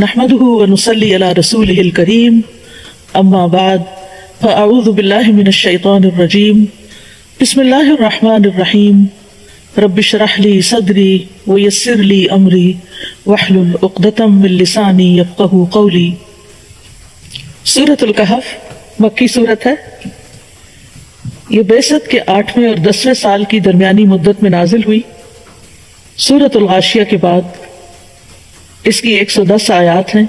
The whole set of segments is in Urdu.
نحمده ونصلي على رسوله الكريم اما بعد فاعوذ بالله من الشيطان الرجيم بسم الله الرحمن الرحيم رب اشرح لي صدري ويسر لي امري واحلل عقدة من لساني يفقهوا قولي۔ سورۃ الکہف مکی سورت ہے۔ یہ بعثت کے 8ویں اور 10ویں سال کی درمیانی مدت میں نازل ہوئی۔ سورۃ الغاشیہ کے بعد اس کی 110 آیات ہیں،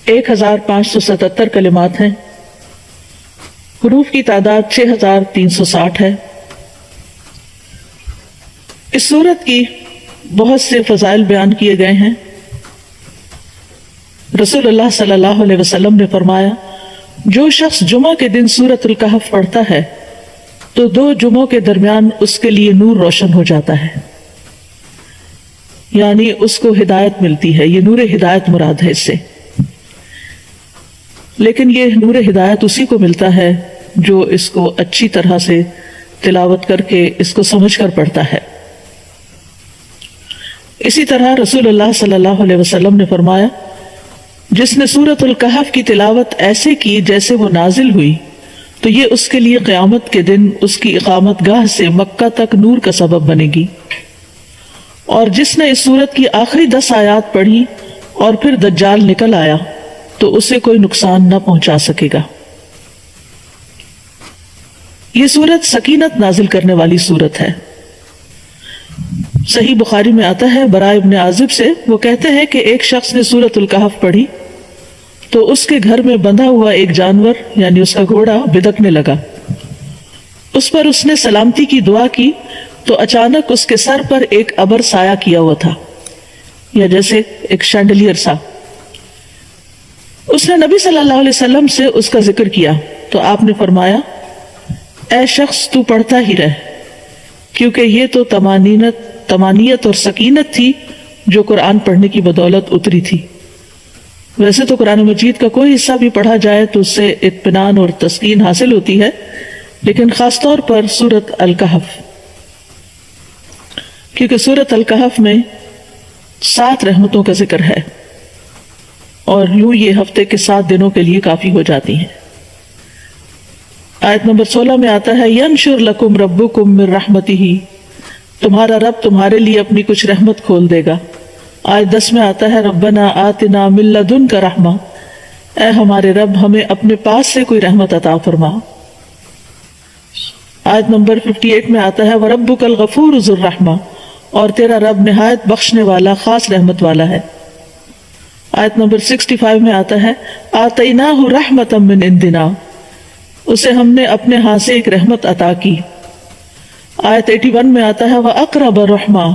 1577 کلمات ہیں، حروف کی تعداد 6360 ہے۔ اس سورت کی بہت سے فضائل بیان کیے گئے ہیں۔ رسول اللہ صلی اللہ علیہ وسلم نے فرمایا، جو شخص جمعہ کے دن سورۃ الکہف پڑھتا ہے تو 2 جمعوں کے درمیان اس کے لیے نور روشن ہو جاتا ہے، یعنی اس کو ہدایت ملتی ہے۔ یہ نور ہدایت مراد ہے اس سے، لیکن یہ نور ہدایت اسی کو ملتا ہے جو اس کو اچھی طرح سے تلاوت کر کے اس کو سمجھ کر پڑھتا ہے۔ اسی طرح رسول اللہ صلی اللہ علیہ وسلم نے فرمایا، جس نے سورۃ الکہف کی تلاوت ایسے کی جیسے وہ نازل ہوئی تو یہ اس کے لیے قیامت کے دن اس کی اقامت گاہ سے مکہ تک نور کا سبب بنے گی، اور جس نے اس سورت کی آخری 10 آیات پڑھی اور پھر دجال نکل آیا تو اسے کوئی نقصان نہ پہنچا سکے گا۔ یہ سورت سکینت نازل کرنے والی سورت ہے۔ صحیح بخاری میں آتا ہے براء ابن عازب سے، وہ کہتے ہیں کہ ایک شخص نے سورۃ الکہف پڑھی تو اس کے گھر میں بندھا ہوا ایک جانور یعنی اس کا گھوڑا بدکنے لگا۔ اس پر اس نے سلامتی کی دعا کی تو اچانک اس کے سر پر ایک ابر سایہ کیا ہوا تھا، یا جیسے ایک شینڈلیئر سا۔ اس نے نبی صلی اللہ علیہ وسلم سے اس کا ذکر کیا تو آپ نے فرمایا، اے شخص تو پڑھتا ہی رہ، کیونکہ یہ تو طمانینت اور سکینت تھی جو قرآن پڑھنے کی بدولت اتری تھی۔ ویسے تو قرآن مجید کا کوئی حصہ بھی پڑھا جائے تو اس سے اطمینان اور تسکین حاصل ہوتی ہے، لیکن خاص طور پر سورۃ الکہف، کیونکہ سورۃ الکہف میں 7 رحمتوں کا ذکر ہے، اور یوں یہ ہفتے کے 7 دنوں کے لیے کافی ہو جاتی ہیں۔ آیت نمبر 16 میں آتا ہے، ینشر لکم ربکم من رحمتہ، تمہارا رب تمہارے لیے اپنی کچھ رحمت کھول دے گا۔ آیت 10 میں آتا ہے، ربنا آتنا من لدنک رحمہ، اے ہمارے رب ہمیں اپنے پاس سے کوئی رحمت عطا فرما۔ آیت نمبر 58 میں آتا ہے، وربک الغفور ذو الرحمہ، اور تیرا رب نہایت بخشنے والا خاص رحمت والا ہے۔ آیت نمبر 65 میں آتا ہے، آتیناہ رحمتا من عندنا، اسے ہم نے اپنے ہاں سے ایک رحمت عطا کی۔ آیت 81 میں آتا ہے، وَأَقْرَبَ الرَّحْمَةِ،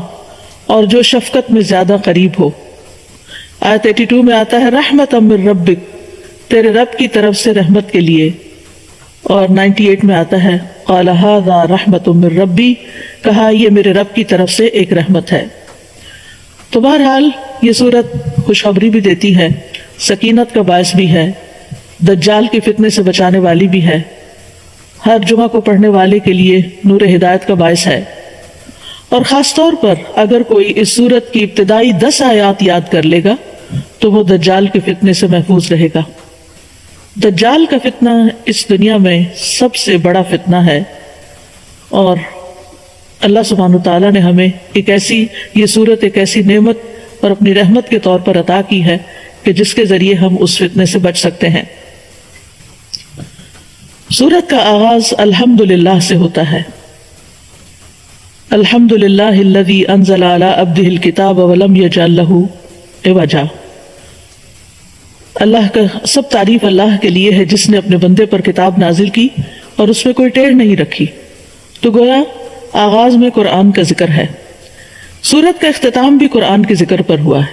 اور جو شفقت میں زیادہ قریب ہو۔ آیت 82 میں آتا ہے، رحمتا من ربک، تیرے رب کی طرف سے رحمت کے لیے۔ اور 98 میں آتا ہے، قَالَ هَذَا رَحْمَةٌ مِّن رَبِّي، کہا یہ میرے رب کی طرف سے ایک رحمت ہے۔ تو بہرحال یہ سورت خوشخبری بھی دیتی ہے، سکینت کا باعث بھی ہے، دجال کے فتنے سے بچانے والی بھی ہے، ہر جمعہ کو پڑھنے والے کے لیے نور ہدایت کا باعث ہے، اور خاص طور پر اگر کوئی اس سورت کی ابتدائی 10 آیات یاد کر لے گا تو وہ دجال کے فتنے سے محفوظ رہے گا۔ دجال کا فتنہ اس دنیا میں سب سے بڑا فتنہ ہے، اور اللہ سبحانہ وتعالیٰ نے ہمیں یہ سورت ایک ایسی نعمت اور اپنی رحمت کے طور پر عطا کی ہے کہ جس کے ذریعے ہم اس فتنے سے بچ سکتے ہیں۔ سورت کا آغاز الحمدللہ سے ہوتا ہے۔ الحمدللہ الذی انزل علی عبدہ الکتاب ولم یجعل لہ عوجا، اللہ کا سب تعریف اللہ کے لیے ہے جس نے اپنے بندے پر کتاب نازل کی اور اس میں کوئی ٹیڑھ نہیں رکھی۔ تو گویا آغاز میں قرآن کا ذکر ہے۔ سورت کا اختتام بھی قرآن کے ذکر پر ہوا ہے۔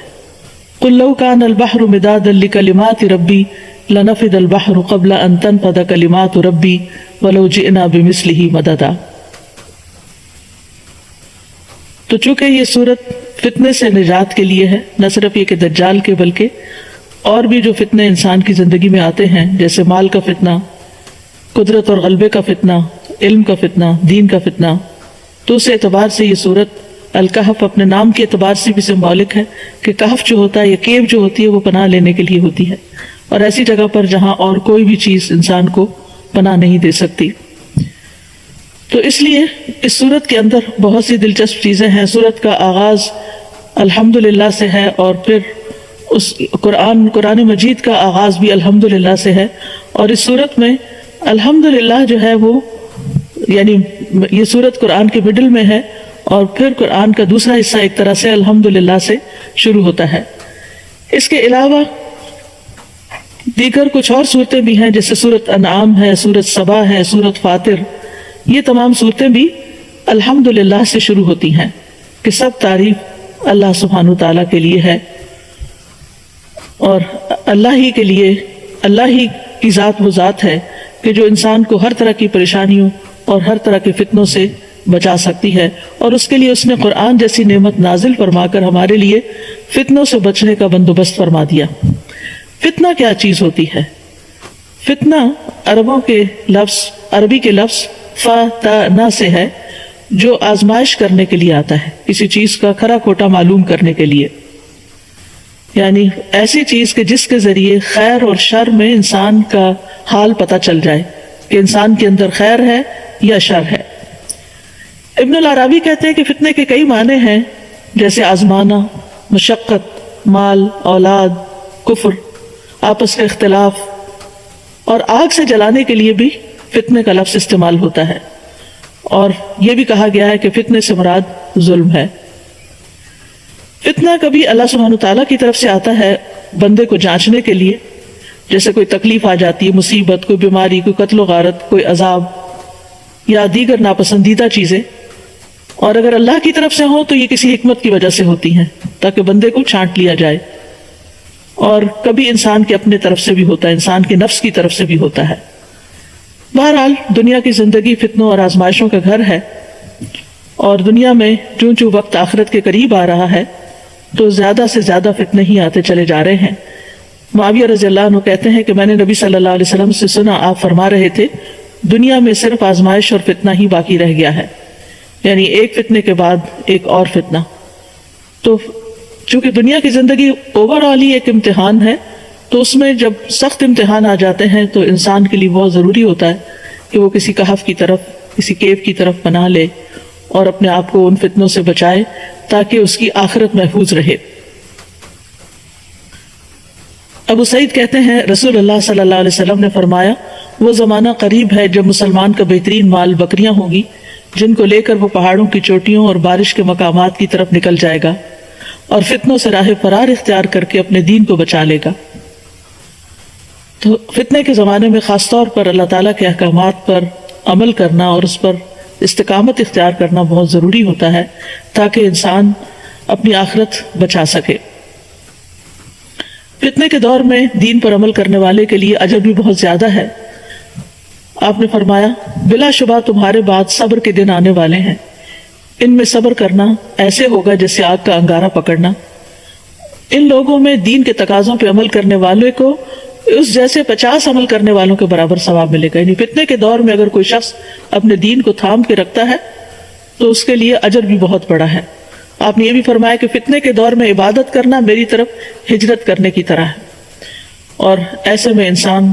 قل لو کان البحر مدادا لکلمات ربی لنفد البحر قبل ان تنفد کلمات ربی ولو جئنا بمثلہ مددا۔ تو چونکہ یہ سورت فتنے سے نجات کے لیے ہے، نہ صرف یہ کہ دجال کے بلکہ اور بھی جو فتنے انسان کی زندگی میں آتے ہیں، جیسے مال کا فتنہ، قدرت اور غلبے کا فتنہ، علم کا فتنہ، دین کا فتنہ، تو اس اعتبار سے یہ سورت الکہف اپنے نام کے اعتبار سے بھی سمبولک ہے کہ کہف جو ہوتا ہے یا کیو جو ہوتی ہے وہ پناہ لینے کے لیے ہوتی ہے، اور ایسی جگہ پر جہاں اور کوئی بھی چیز انسان کو پناہ نہیں دے سکتی۔ تو اس لیے اس سورت کے اندر بہت سی دلچسپ چیزیں ہیں۔ سورت کا آغاز الحمدللہ سے ہے، اور پھر اس قرآن مجید کا آغاز بھی الحمدللہ سے ہے، اور اس سورت میں الحمدللہ جو ہے وہ یعنی یہ سورت قرآن کے مڈل میں ہے، اور پھر قرآن کا دوسرا حصہ ایک طرح سے الحمدللہ سے شروع ہوتا ہے۔ اس کے علاوہ دیگر کچھ اور صورتیں بھی ہیں، جیسے سورت انعام ہے، سورت سبا ہے، سورت فاطر، یہ تمام صورتیں بھی الحمدللہ سے شروع ہوتی ہیں کہ سب تعریف اللہ سبحانہ تعالیٰ کے لیے ہے، اور اللہ ہی کے لیے، اللہ ہی کی ذات وہ ذات ہے کہ جو انسان کو ہر طرح کی پریشانیوں اور ہر طرح کے فتنوں سے بچا سکتی ہے، اور اس کے لیے اس نے قرآن جیسی نعمت نازل فرما کر ہمارے لیے فتنوں سے بچنے کا بندوبست فرما دیا۔ فتنہ کیا چیز ہوتی ہے؟ فتنہ عربی کے لفظ فتنہ سے ہے، جو آزمائش کرنے کے لیے آتا ہے، کسی چیز کا کھرا کھوٹا معلوم کرنے کے لیے، یعنی ایسی چیز کہ جس کے ذریعے خیر اور شر میں انسان کا حال پتہ چل جائے کہ انسان کے اندر خیر ہے یا شر ہے۔ ابن العربی کہتے ہیں کہ فتنے کے کئی معنی ہیں، جیسے آزمانا، مشقت، مال، اولاد، کفر، آپس کا اختلاف، اور آگ سے جلانے کے لیے بھی فتنے کا لفظ استعمال ہوتا ہے، اور یہ بھی کہا گیا ہے کہ فتنے سے مراد ظلم ہے۔ فتنہ کبھی اللہ سبحانہ تعالیٰ کی طرف سے آتا ہے بندے کو جانچنے کے لیے، جیسے کوئی تکلیف آ جاتی ہے، مصیبت، کوئی بیماری، کوئی قتل و غارت، کوئی عذاب یا دیگر ناپسندیدہ چیزیں، اور اگر اللہ کی طرف سے ہوں تو یہ کسی حکمت کی وجہ سے ہوتی ہیں تاکہ بندے کو چھانٹ لیا جائے، اور کبھی انسان کے اپنے طرف سے بھی ہوتا ہے، انسان کے نفس کی طرف سے بھی ہوتا ہے۔ بہرحال دنیا کی زندگی فتنوں اور آزمائشوں کا گھر ہے، اور دنیا میں چوں چوں وقت آخرت کے قریب آ رہا ہے تو زیادہ سے زیادہ فتنے ہی آتے چلے جا رہے ہیں۔ معاویہ رضی اللہ عنہ کہتے ہیں کہ میں نے نبی صلی اللہ علیہ وسلم سے سنا، آپ فرما رہے تھے دنیا میں صرف آزمائش اور فتنہ ہی باقی رہ گیا ہے، یعنی ایک فتنے کے بعد ایک اور فتنہ۔ تو چونکہ دنیا کی زندگی اوور آل ہی ایک امتحان ہے، تو اس میں جب سخت امتحان آ جاتے ہیں تو انسان کے لیے بہت ضروری ہوتا ہے کہ وہ کسی کہف کی طرف، کسی کیو کی طرف پناہ لے اور اپنے آپ کو ان فتنوں سے بچائے تاکہ اس کی آخرت محفوظ رہے۔ ابو سعید کہتے ہیں رسول اللہ صلی اللہ علیہ وسلم نے فرمایا، وہ زمانہ قریب ہے جب مسلمان کا بہترین مال بکریاں ہوں گی، جن کو لے کر وہ پہاڑوں کی چوٹیوں اور بارش کے مقامات کی طرف نکل جائے گا اور فتنوں سے راہ فرار اختیار کر کے اپنے دین کو بچا لے گا۔ تو فتنے کے زمانے میں خاص طور پر اللہ تعالیٰ کے احکامات پر عمل کرنا اور اس پر استقامت اختیار کرنا بہت ضروری ہوتا ہے تاکہ انسان اپنی آخرت بچا سکے۔ فتنے کے دور میں دین پر عمل کرنے والے کے لیے اجر بھی بہت زیادہ ہے۔ آپ نے فرمایا، بلا شبہ تمہارے بعد صبر کے دن آنے والے ہیں، ان میں صبر کرنا ایسے ہوگا جیسے آگ کا انگارہ پکڑنا۔ ان لوگوں میں دین کے تقاضوں پہ عمل کرنے والے کو اس جیسے 50 عمل کرنے والوں کے برابر ثواب ملے گا۔ یعنی فتنے کے دور میں اگر کوئی شخص اپنے دین کو تھام کے رکھتا ہے تو اس کے لیے اجر بھی بہت بڑا ہے۔ آپ نے یہ بھی فرمایا کہ فتنے کے دور میں عبادت کرنا میری طرف ہجرت کرنے کی طرح ہے، اور ایسے میں انسان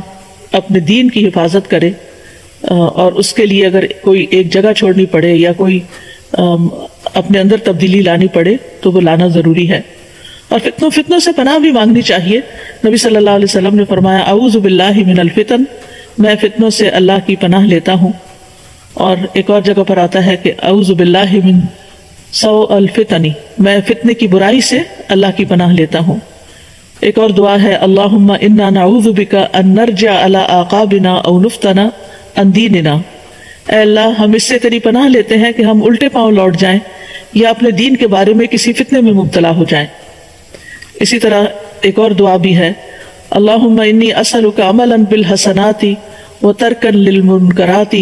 اپنے دین کی حفاظت کرے، اور اس کے لیے اگر کوئی ایک جگہ چھوڑنی پڑے یا کوئی اپنے اندر تبدیلی لانی پڑے تو وہ لانا ضروری ہے۔ اور فتنوں سے پناہ بھی مانگنی چاہیے۔ نبی صلی اللہ علیہ وسلم نے فرمایا، اعوذ باللہ من الفتن، میں فتنوں سے اللہ کی پناہ لیتا ہوں۔ اور ایک اور جگہ پر آتا ہے کہ اعوذ باللہ من سوء الفتن، میں فتنے کی برائی سے اللہ کی پناہ لیتا ہوں۔ ایک اور دعا ہے، اللہم انا نعوذ بک ان نرجع علی اعقابنا او نفتن عن دیننا، اے اللہ ہم اس سے تیری پناہ لیتے ہیں کہ ہم الٹے پاؤں لوٹ جائیں یا اپنے دین کے بارے میں کسی فتنے میں مبتلا ہو جائیں۔ اسی طرح ایک اور دعا بھی ہے، اللہم انی اسألک عملا بالحسنات وترکا للمنکرات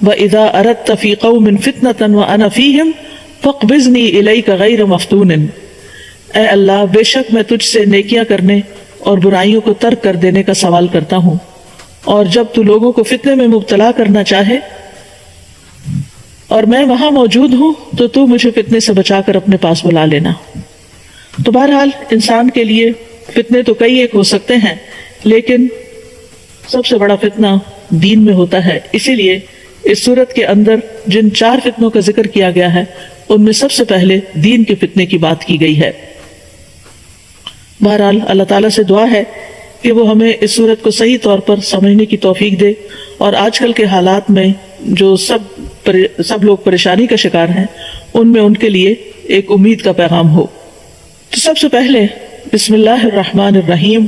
واذا اردت فی قوم فتنة وانا فیہم فاقبضنی الیک غیر مفتون۔ اے اللہ بے شک میں تجھ سے نیکیاں کرنے اور برائیوں کو ترک کر دینے کا سوال کرتا ہوں، اور جب تو لوگوں کو فتنے میں مبتلا کرنا چاہے اور میں وہاں موجود ہوں تو مجھے فتنے سے بچا کر اپنے پاس بلا لینا۔ تو بہرحال انسان کے لیے فتنے تو کئی ایک ہو سکتے ہیں، لیکن سب سے بڑا فتنہ دین میں ہوتا ہے۔ اسی لیے اس صورت کے اندر جن 4 فتنوں کا ذکر کیا گیا ہے ان میں سب سے پہلے دین کے فتنے کی بات کی گئی ہے۔ بہرحال اللہ تعالیٰ سے دعا ہے کہ وہ ہمیں اس صورت کو صحیح طور پر سمجھنے کی توفیق دے، اور آج کل کے حالات میں جو سب لوگ پریشانی کا شکار ہیں ان میں ان کے لیے ایک امید کا پیغام ہو۔ تو سب سے پہلے بسم اللہ الرحمن الرحیم،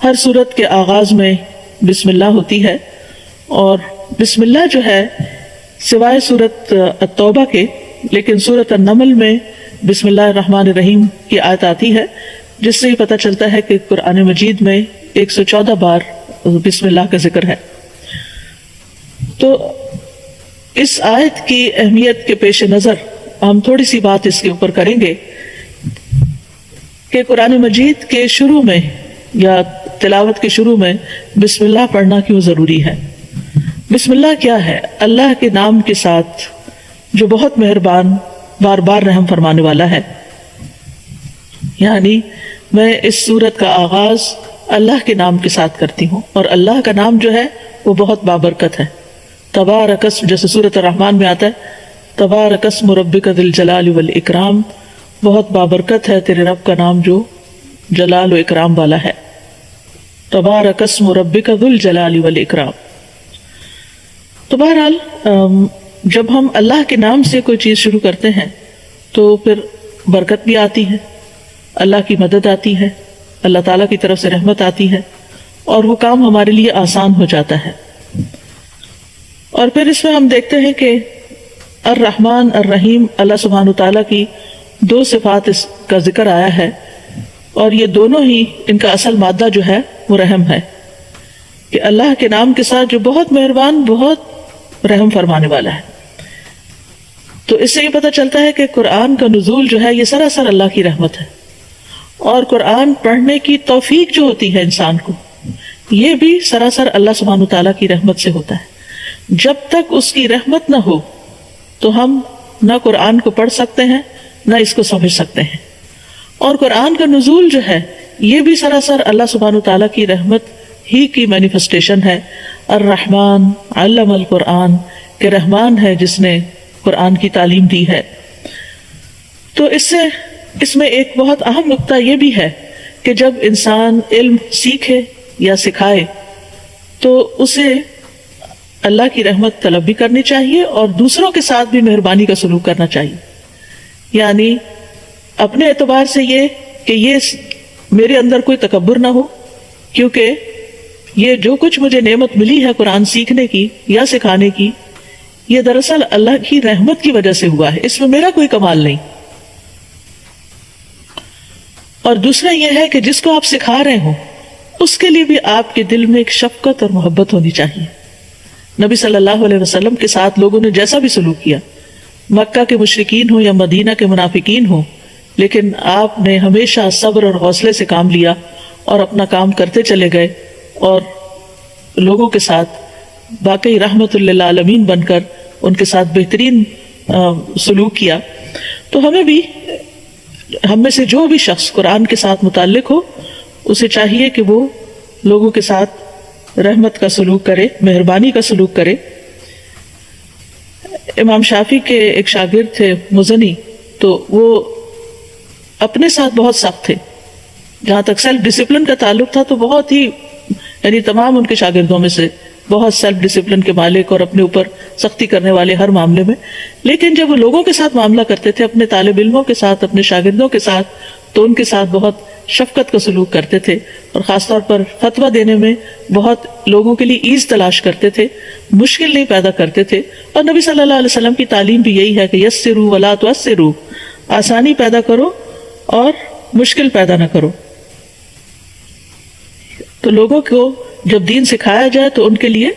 ہر صورت کے آغاز میں بسم اللہ ہوتی ہے، اور بسم اللہ جو ہے سوائے صورت التوبہ کے، لیکن صورت النمل میں بسم اللہ الرحمن الرحیم کی آیت آتی ہے، جس سے یہ پتہ چلتا ہے کہ قرآن مجید میں 114 بار بسم اللہ کا ذکر ہے۔ تو اس آیت کی اہمیت کے پیش نظر ہم تھوڑی سی بات اس کے اوپر کریں گے کہ قرآن مجید کے شروع میں یا تلاوت کے شروع میں بسم اللہ پڑھنا کیوں ضروری ہے۔ بسم اللہ کیا ہے؟ اللہ کے نام کے ساتھ جو بہت مہربان، بار بار رحم فرمانے والا ہے۔ یعنی میں اس سورت کا آغاز اللہ کے نام کے ساتھ کرتی ہوں، اور اللہ کا نام جو ہے وہ بہت بابرکت ہے۔ تبارک اسم، جیسے سورۃ الرحمن میں آتا ہے تبارک اسم ربک ذی الجلال والاکرام، بہت بابرکت ہے تیرے رب کا نام جو جلال و اکرام والا ہے۔ تبارک اسم ربک ذی الجلال والاکرام۔ تو بہرحال جب ہم اللہ کے نام سے کوئی چیز شروع کرتے ہیں تو پھر برکت بھی آتی ہے، اللہ کی مدد آتی ہے، اللہ تعالیٰ کی طرف سے رحمت آتی ہے، اور وہ کام ہمارے لیے آسان ہو جاتا ہے۔ اور پھر اس میں ہم دیکھتے ہیں کہ الرحمن الرحیم، اللہ سبحانہ تعالیٰ کی 2 صفات اس کا ذکر آیا ہے، اور یہ دونوں ہی ان کا اصل مادہ جو ہے وہ رحم ہے، کہ اللہ کے نام کے ساتھ جو بہت مہربان، بہت رحم فرمانے والا ہے۔ تو اس سے یہ پتہ چلتا ہے کہ قرآن کا نزول جو ہے یہ سراسر اللہ کی رحمت ہے، اور قرآن پڑھنے کی توفیق جو ہوتی ہے انسان کو، یہ بھی سراسر اللہ سبحانہ تعالیٰ کی رحمت سے ہوتا ہے۔ جب تک اس کی رحمت نہ ہو تو ہم نہ قرآن کو پڑھ سکتے ہیں نہ اس کو سمجھ سکتے ہیں۔ اور قرآن کا نزول جو ہے یہ بھی سراسر اللہ سبحانہ تعالیٰ کی رحمت ہی کی مینیفسٹیشن ہے۔ الرحمن علم القرآن، کہ رحمان ہے جس نے قرآن کی تعلیم دی ہے۔ تو اس میں ایک بہت اہم نقطہ یہ بھی ہے کہ جب انسان علم سیکھے یا سکھائے تو اسے اللہ کی رحمت طلب بھی کرنی چاہیے، اور دوسروں کے ساتھ بھی مہربانی کا سلوک کرنا چاہیے۔ یعنی اپنے اعتبار سے یہ کہ یہ میرے اندر کوئی تکبر نہ ہو، کیونکہ یہ جو کچھ مجھے نعمت ملی ہے قرآن سیکھنے کی یا سکھانے کی، یہ دراصل اللہ کی رحمت کی وجہ سے ہوا ہے، اس میں میرا کوئی کمال نہیں۔ اور دوسرا یہ ہے کہ جس کو آپ سکھا رہے ہوں اس کے لیے بھی آپ کے دل میں ایک شفقت اور محبت ہونی چاہیے۔ نبی صلی اللہ علیہ وسلم کے ساتھ لوگوں نے جیسا بھی سلوک کیا، مکہ کے مشرکین ہوں یا مدینہ کے منافقین ہوں، لیکن آپ نے ہمیشہ صبر اور حوصلے سے کام لیا اور اپنا کام کرتے چلے گئے، اور لوگوں کے ساتھ واقعی رحمت للعالمین بن کر ان کے ساتھ بہترین سلوک کیا۔ تو ہم میں سے جو بھی شخص قرآن کے ساتھ متعلق ہو اسے چاہیے کہ وہ لوگوں کے ساتھ رحمت کا سلوک کرے، مہربانی کا سلوک کرے۔ امام شافعی کے ایک شاگرد تھے مزنی، تو وہ اپنے ساتھ بہت سخت تھے۔ جہاں تک سیلف ڈسپلن کا تعلق تھا تو بہت ہی، یعنی تمام ان کے شاگردوں میں سے بہت سیلف ڈسپلن کے مالک اور اپنے اوپر سختی کرنے والے ہر معاملے میں۔ لیکن جب وہ لوگوں کے ساتھ معاملہ کرتے تھے، اپنے طالب علموں کے ساتھ، اپنے شاگردوں کے ساتھ، تو ان کے ساتھ بہت شفقت کا سلوک کرتے تھے، اور خاص طور پر فتویٰ دینے میں بہت لوگوں کے لیے ایز تلاش کرتے تھے، مشکل نہیں پیدا کرتے تھے۔ اور نبی صلی اللہ علیہ وسلم کی تعلیم بھی یہی ہے کہ یسروا ولا تعسروا، آسانی پیدا کرو اور مشکل پیدا نہ کرو۔ تو لوگوں کو جب دین سکھایا جائے تو ان کے لیے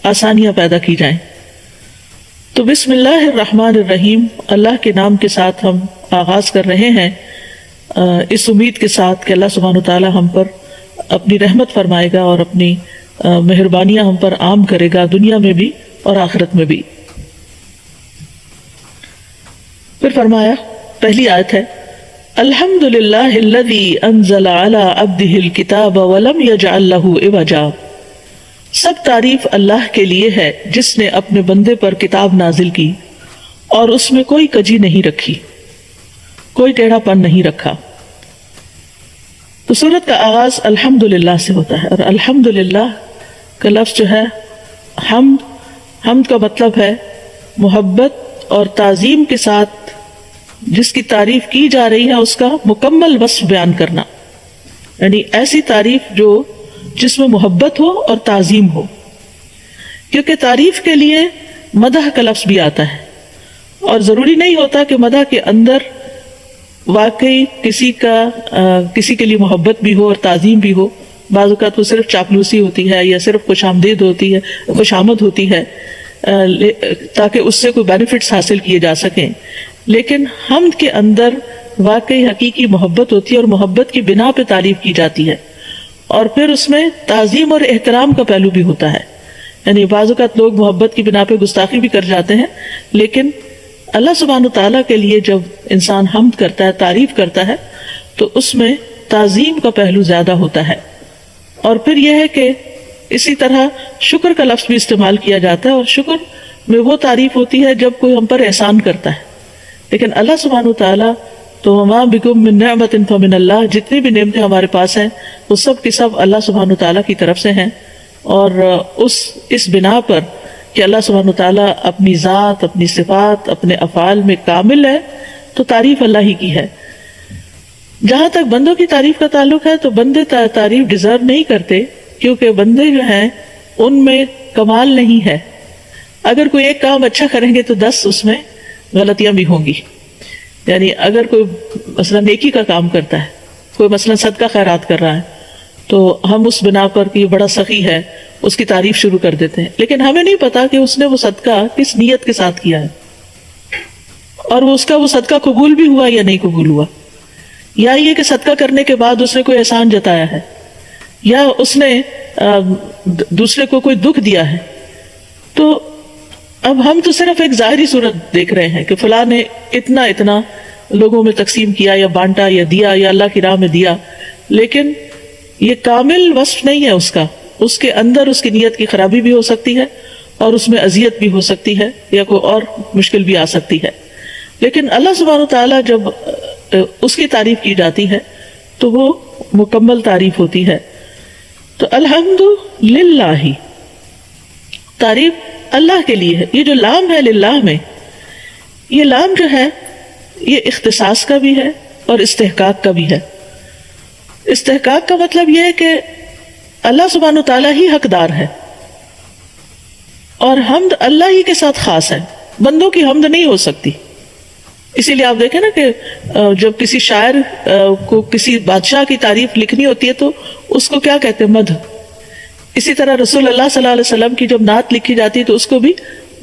آسانیاں پیدا کی جائیں۔ تو بسم اللہ الرحمن الرحیم، اللہ کے نام کے ساتھ ہم آغاز کر رہے ہیں، اس امید کے ساتھ کہ اللہ سبحانہ تعالی ہم پر اپنی رحمت فرمائے گا اور اپنی مہربانیاں ہم پر عام کرے گا، دنیا میں بھی اور آخرت میں بھی۔ پھر فرمایا، پہلی آیت ہے الحمدللہ الذی انزل علی عبدہ الکتاب ولم یجعل لہ عوجا، سب تعریف اللہ کے لیے ہے جس نے اپنے بندے پر کتاب نازل کی اور اس میں کوئی کجی نہیں رکھی، کوئی ٹیڑھا پن نہیں رکھا۔ تو سورت کا آغاز الحمدللہ سے ہوتا ہے، اور الحمدللہ کا لفظ جو ہے حمد کا مطلب ہے محبت اور تعظیم کے ساتھ جس کی تعریف کی جا رہی ہے اس کا مکمل وصف بیان کرنا، یعنی ایسی تعریف جس میں محبت ہو اور تعظیم ہو، کیونکہ تعریف کے لیے مدح کا لفظ بھی آتا ہے، اور ضروری نہیں ہوتا کہ مدح کے اندر واقعی کسی کے لیے محبت بھی ہو اور تعظیم بھی ہو۔ بعض اوقات وہ صرف چاپلوسی ہوتی ہے یا صرف خوش آمدید ہوتی ہے، خوش آمد ہوتی ہے تاکہ اس سے کوئی بینیفٹس حاصل کیے جا سکیں، لیکن حمد کے اندر واقعی حقیقی محبت ہوتی ہے اور محبت کی بنا پہ تعریف کی جاتی ہے، اور پھر اس میں تعظیم اور احترام کا پہلو بھی ہوتا ہے۔ یعنی بعض اوقات لوگ محبت کی بنا پہ گستاخی بھی کر جاتے ہیں، لیکن اللہ سبحانہ تعالیٰ کے لیے جب انسان حمد کرتا ہے، تعریف کرتا ہے، تو اس میں تعظیم کا پہلو زیادہ ہوتا ہے۔ اور پھر یہ ہے کہ اسی طرح شکر کا لفظ بھی استعمال کیا جاتا ہے، اور شکر میں وہ تعریف ہوتی ہے جب کوئی ہم پر احسان کرتا ہے، لیکن اللہ سبحانہ تعالیٰ تو وما بکم من نعمت فمن اللہ، جتنی بھی نعمتیں ہمارے پاس ہیں وہ سب کی سب اللہ سبحانہ تعالیٰ کی طرف سے ہیں، اور اس بنا پر کہ اللہ سبحانہ تعالیٰ اپنی ذات، اپنی صفات، اپنے افعال میں کامل ہے، تو تعریف اللہ ہی کی ہے۔ جہاں تک بندوں کی تعریف کا تعلق ہے تو بندے تعریف ڈیزرو نہیں کرتے، کیونکہ بندے جو ہیں ان میں کمال نہیں ہے۔ اگر کوئی ایک کام اچھا کریں گے تو 10 اس میں غلطیاں بھی ہوں گی۔ یعنی اگر کوئی مثلا نیکی کا کام کرتا ہے، کوئی مثلا صدقہ خیرات کر رہا ہے، تو ہم اس بنا پر کہ یہ بڑا سخی ہے اس کی تعریف شروع کر دیتے ہیں، لیکن ہمیں نہیں پتا کہ اس نے وہ صدقہ کس نیت کے ساتھ کیا ہے، اور اس کا وہ صدقہ قبول بھی ہوا یا نہیں قبول ہوا، یا یہ کہ صدقہ کرنے کے بعد اس نے کوئی احسان جتایا ہے، یا اس نے دوسرے کو کوئی دکھ دیا ہے۔ تو اب ہم تو صرف ایک ظاہری صورت دیکھ رہے ہیں کہ فلاں نے اتنا لوگوں میں تقسیم کیا یا بانٹا یا دیا یا اللہ کی راہ میں دیا، لیکن یہ کامل وصف نہیں ہے اس کے اندر اس کی نیت کی خرابی بھی ہو سکتی ہے، اور اس میں اذیت بھی ہو سکتی ہے، یا کوئی اور مشکل بھی آ سکتی ہے۔ لیکن اللہ سبحانہ تعالیٰ جب اس کی تعریف کی جاتی ہے تو وہ مکمل تعریف ہوتی ہے۔ تو الحمد للہ، تعریف اللہ کے لیے ہے۔ یہ جو لام ہے للہ میں، یہ لام جو ہے یہ اختصاص کا بھی ہے اور استحقاق کا بھی ہے۔ استحقاق کا مطلب یہ ہے کہ اللہ سبحانہ تعالیٰ ہی حقدار ہے، اور حمد اللہ ہی کے ساتھ خاص ہے، بندوں کی حمد نہیں ہو سکتی۔ اسی لیے آپ دیکھیں نا کہ جب کسی شاعر کو کسی بادشاہ کی تعریف لکھنی ہوتی ہے تو اس کو کیا کہتے ہیں؟ مدح۔ اسی طرح رسول اللہ صلی اللہ علیہ وسلم کی جب نعت لکھی جاتی ہے تو اس کو بھی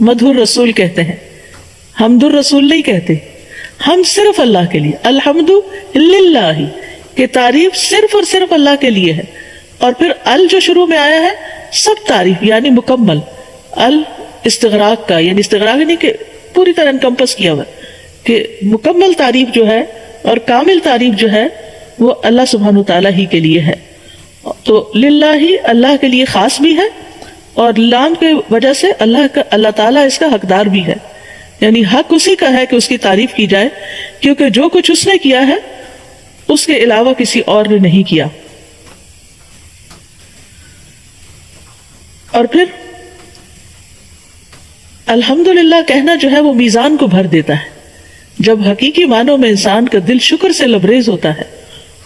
مدح الرسول کہتے ہیں، حمد الرسول نہیں کہتے۔ ہم صرف اللہ کے لیے، الحمد للہ، کہ تعریف صرف اور صرف اللہ کے لیے ہے۔ اور پھر ال جو شروع میں آیا ہے، سب تعریف یعنی مکمل، ال استغراق کا، یعنی استغراق نہیں کہ پوری طرح انکمپس کیا ہوا، کہ مکمل تعریف جو ہے اور کامل تعریف جو ہے وہ اللہ سبحانہ تعالیٰ ہی کے لیے ہے۔ تو للہ ہی اللہ کے لیے خاص بھی ہے، اور لام کے وجہ سے اللہ تعالیٰ اس کا حقدار بھی ہے، یعنی حق اسی کا ہے کہ اس کی تعریف کی جائے، کیونکہ جو کچھ اس نے کیا ہے اس کے علاوہ کسی اور نے نہیں کیا۔ اور پھر الحمدللہ کہنا جو ہے وہ میزان کو بھر دیتا ہے۔ جب حقیقی معنوں میں انسان کا دل شکر سے لبریز ہوتا ہے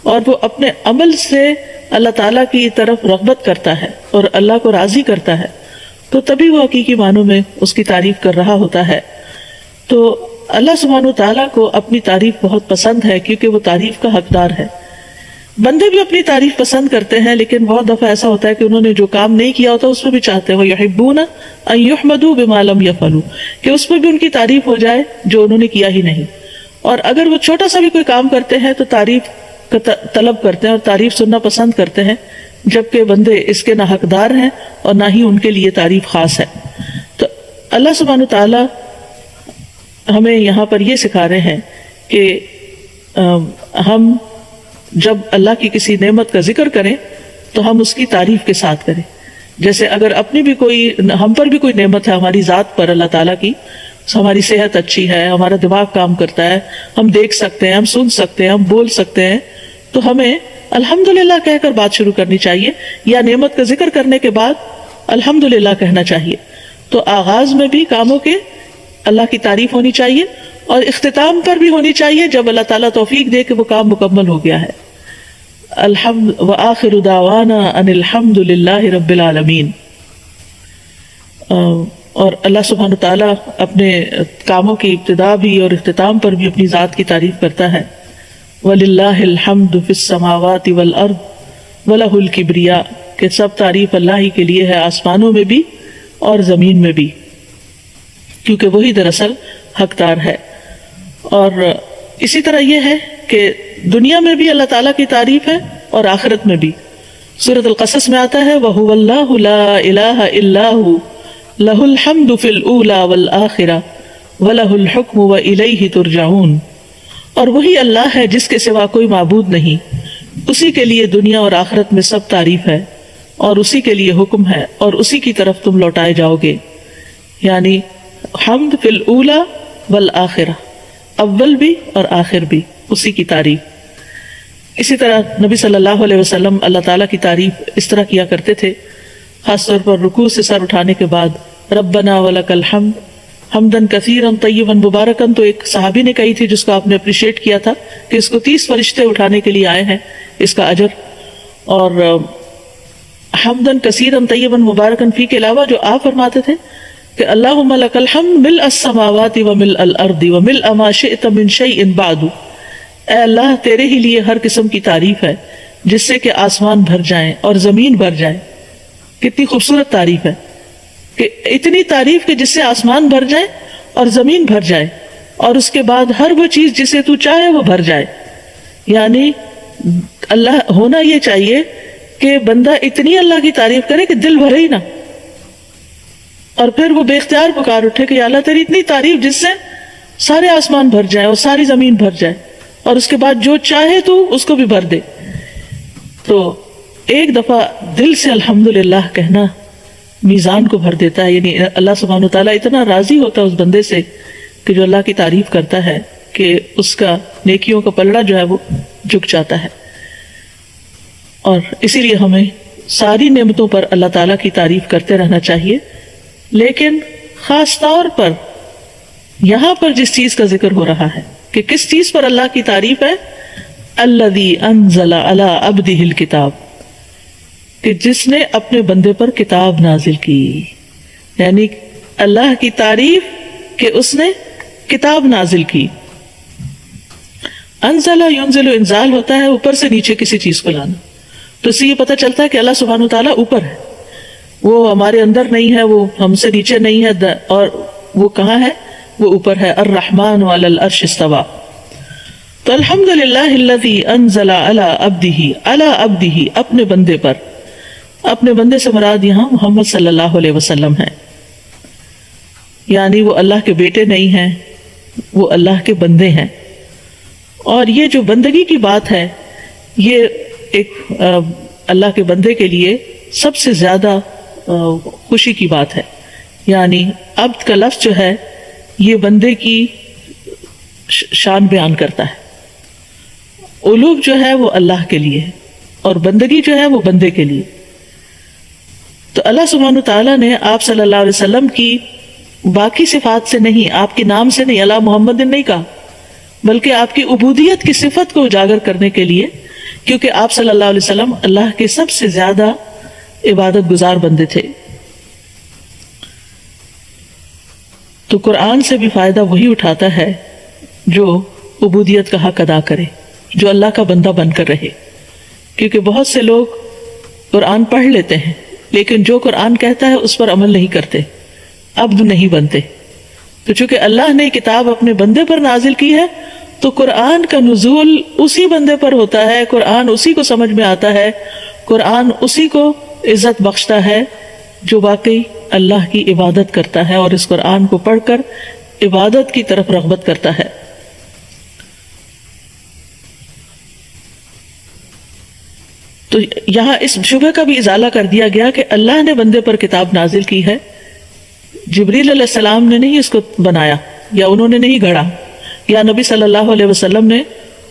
اور وہ اپنے عمل سے اللہ تعالیٰ کی طرف رغبت کرتا ہے اور اللہ کو راضی کرتا ہے، تو تبھی وہ حقیقی معنوں میں اس کی تعریف کر رہا ہوتا ہے۔ تو اللہ سبحانہ تعالیٰ کو اپنی تعریف بہت پسند ہے، کیونکہ وہ تعریف کا حقدار ہے۔ بندے بھی اپنی تعریف پسند کرتے ہیں، لیکن بہت دفعہ ایسا ہوتا ہے کہ انہوں نے جو کام نہیں کیا ہوتا اس میں بھی چاہتے ہیں، وَيُحِبُّونَ أَن يُحْمَدُوا بِمَا لَمْ يَفْعَلُوا، کہ اس میں بھی ان کی تعریف ہو جائے جو انہوں نے کیا ہی نہیں۔ اور اگر وہ چھوٹا سا بھی کوئی کام کرتے ہیں تو تعریف کا طلب کرتے ہیں اور تعریف سننا پسند کرتے ہیں، جبکہ بندے اس کے نہ حقدار ہیں اور نہ ہی ان کے لیے تعریف خاص ہے۔ تو اللہ سبحانہ تعالیٰ ہمیں یہاں پر یہ سکھا رہے ہیں کہ ہم جب اللہ کی کسی نعمت کا ذکر کریں تو ہم اس کی تعریف کے ساتھ کریں. جیسے اگر اپنی بھی کوئی ہم پر بھی کوئی نعمت ہے ہماری ذات پر اللہ تعالیٰ کی، ہماری صحت اچھی ہے، ہمارا دماغ کام کرتا ہے، ہم دیکھ سکتے ہیں، ہم سن سکتے ہیں، ہم بول سکتے ہیں، تو ہمیں الحمدللہ کہہ کر بات شروع کرنی چاہیے، یا نعمت کا ذکر کرنے کے بعد الحمدللہ کہنا چاہیے. تو آغاز میں بھی کاموں کے اللہ کی تعریف ہونی چاہیے، اور اختتام پر بھی ہونی چاہیے جب اللہ تعالیٰ توفیق دے کہ وہ کام مکمل ہو گیا ہے. الحمد وآخر دعوانا ان الحمد للہ رب العالمین. اور اللہ سبحانہ تعالیٰ اپنے کاموں کی ابتدا بھی اور اختتام پر بھی اپنی ذات کی تعریف کرتا ہے. وَلِلَّهِ الْحَمْدُ فِي السَّمَاوَاتِ وَالْأَرْضِ وَلَهُ الْكِبْرِيَاءُ کہ سب تعریف اللہ ہی کے لیے ہے، آسمانوں میں بھی اور زمین میں بھی، کیونکہ وہی دراصل حقدار ہے. اور اسی طرح یہ ہے کہ دنیا میں بھی اللہ تعالیٰ کی تعریف ہے اور آخرت میں بھی. سورۃ القصص میں آتا ہے وَهُوَ اللَّهُ لَا إِلَٰهَ إِلَّا هُوَ لَهُ الْحَمْدُ فِي الْأُولَىٰ وَالْآخِرَةِ وَلَهُ الْحُكْمُ وَإِلَيْهِ تُرْجَعُونَ. اور وہی اللہ ہے جس کے سوا کوئی معبود نہیں، اسی کے لیے دنیا اور آخرت میں سب تعریف ہے، اور اسی کے لیے حکم ہے، اور اسی کی طرف تم لوٹائے جاؤ گے. یعنی حمد فی الاولی والآخرہ، اول بھی اور آخر بھی اسی کی تعریف. اسی طرح نبی صلی اللہ علیہ وسلم اللہ تعالیٰ کی تعریف اس طرح کیا کرتے تھے، خاص طور پر رکوع سے سر اٹھانے کے بعد ربنا ولک الحمد حمدن کثیرا طیبا مبارکن. تو ایک صحابی نے کہی تھی جس کو آپ نے اپریشیٹ کیا تھا کہ اس کو 30 فرشتے اٹھانے کے لیے آئے ہیں اس کا اجر. اور حمدن کثیرا طیبا مبارکن فی کے علاوہ جو آپ فرماتے تھے کہ اللہم لک الحمد ملء السماوات وملء الارض وملء ما شئت من شیء بعد. اے اللہ تیرے ہی لیے ہر قسم کی تعریف ہے جس سے کہ آسمان بھر جائیں اور زمین بھر جائے. کتنی خوبصورت تعریف ہے کہ اتنی تعریف کہ جس سے آسمان بھر جائے اور زمین بھر جائے، اور اس کے بعد ہر وہ چیز جسے تو چاہے وہ بھر جائے. یعنی اللہ ہونا یہ چاہیے کہ بندہ اتنی اللہ کی تعریف کرے کہ دل بھرے ہی نہ، اور پھر وہ بے اختیار پکار اٹھے کہ یا اللہ تیری اتنی تعریف جس سے سارے آسمان بھر جائے اور ساری زمین بھر جائے، اور اس کے بعد جو چاہے تو اس کو بھی بھر دے. تو ایک دفعہ دل سے الحمدللہ کہنا میزان کو بھر دیتا ہے. یعنی اللہ سبحانہ وتعالیٰ اتنا راضی ہوتا ہے اس بندے سے کہ جو اللہ کی تعریف کرتا ہے کہ اس کا نیکیوں کا پلڑا جو ہے وہ جھک جاتا ہے. اور اسی لیے ہمیں ساری نعمتوں پر اللہ تعالیٰ کی تعریف کرتے رہنا چاہیے، لیکن خاص طور پر یہاں پر جس چیز کا ذکر ہو رہا ہے کہ کس چیز پر اللہ کی تعریف ہے، الذی انزل علی عبدہ الکتاب، کہ جس نے اپنے بندے پر کتاب نازل کی. یعنی اللہ کی تعریف کہ اس نے کتاب نازل کی. انزل ینزل انزال ہوتا ہے اوپر سے نیچے کسی چیز کو لانا. تو اس سے یہ پتہ چلتا ہے کہ اللہ سبحانہ وتعالیٰ اوپر ہے، وہ ہمارے اندر نہیں ہے، وہ ہم سے نیچے نہیں ہے، اور وہ کہاں ہے؟ وہ اوپر ہے. الرحمن علی العرش استوى. تو الحمدللہ الذی انزل علی عبدہ اپنے بندے پر. اپنے بندے سے مراد یہاں محمد صلی اللہ علیہ وسلم ہے. یعنی وہ اللہ کے بیٹے نہیں ہیں، وہ اللہ کے بندے ہیں. اور یہ جو بندگی کی بات ہے یہ ایک اللہ کے بندے کے لیے سب سے زیادہ خوشی کی بات ہے. یعنی عبد کا لفظ جو ہے یہ بندے کی شان بیان کرتا ہے. علوب جو ہے وہ اللہ کے لیے ہے اور بندگی جو ہے وہ بندے کے لیے. تو اللہ سبحانہ تعالیٰ نے آپ صلی اللہ علیہ وسلم کی باقی صفات سے نہیں، آپ کے نام سے نہیں، اللہ محمد نے نہیں کہا، بلکہ آپ کی عبودیت کی صفت کو اجاگر کرنے کے لیے، کیونکہ آپ صلی اللہ علیہ وسلم اللہ کے سب سے زیادہ عبادت گزار بندے تھے. تو قرآن سے بھی فائدہ وہی اٹھاتا ہے جو عبودیت کا حق ادا کرے، جو اللہ کا بندہ بن کر رہے. کیونکہ بہت سے لوگ قرآن پڑھ لیتے ہیں لیکن جو قرآن کہتا ہے اس پر عمل نہیں کرتے، عبد نہیں بنتے. تو چونکہ اللہ نے کتاب اپنے بندے پر نازل کی ہے تو قرآن کا نزول اسی بندے پر ہوتا ہے، قرآن اسی کو سمجھ میں آتا ہے، قرآن اسی کو عزت بخشتا ہے جو واقعی اللہ کی عبادت کرتا ہے اور اس قرآن کو پڑھ کر عبادت کی طرف رغبت کرتا ہے۔ تو یہاں اس شبہ کا بھی ازالہ کر دیا گیا کہ اللہ نے بندے پر کتاب نازل کی ہے، جبریل علیہ السلام نے نہیں اس کو بنایا، یا انہوں نے نہیں گھڑا، یا نبی صلی اللہ علیہ وسلم نے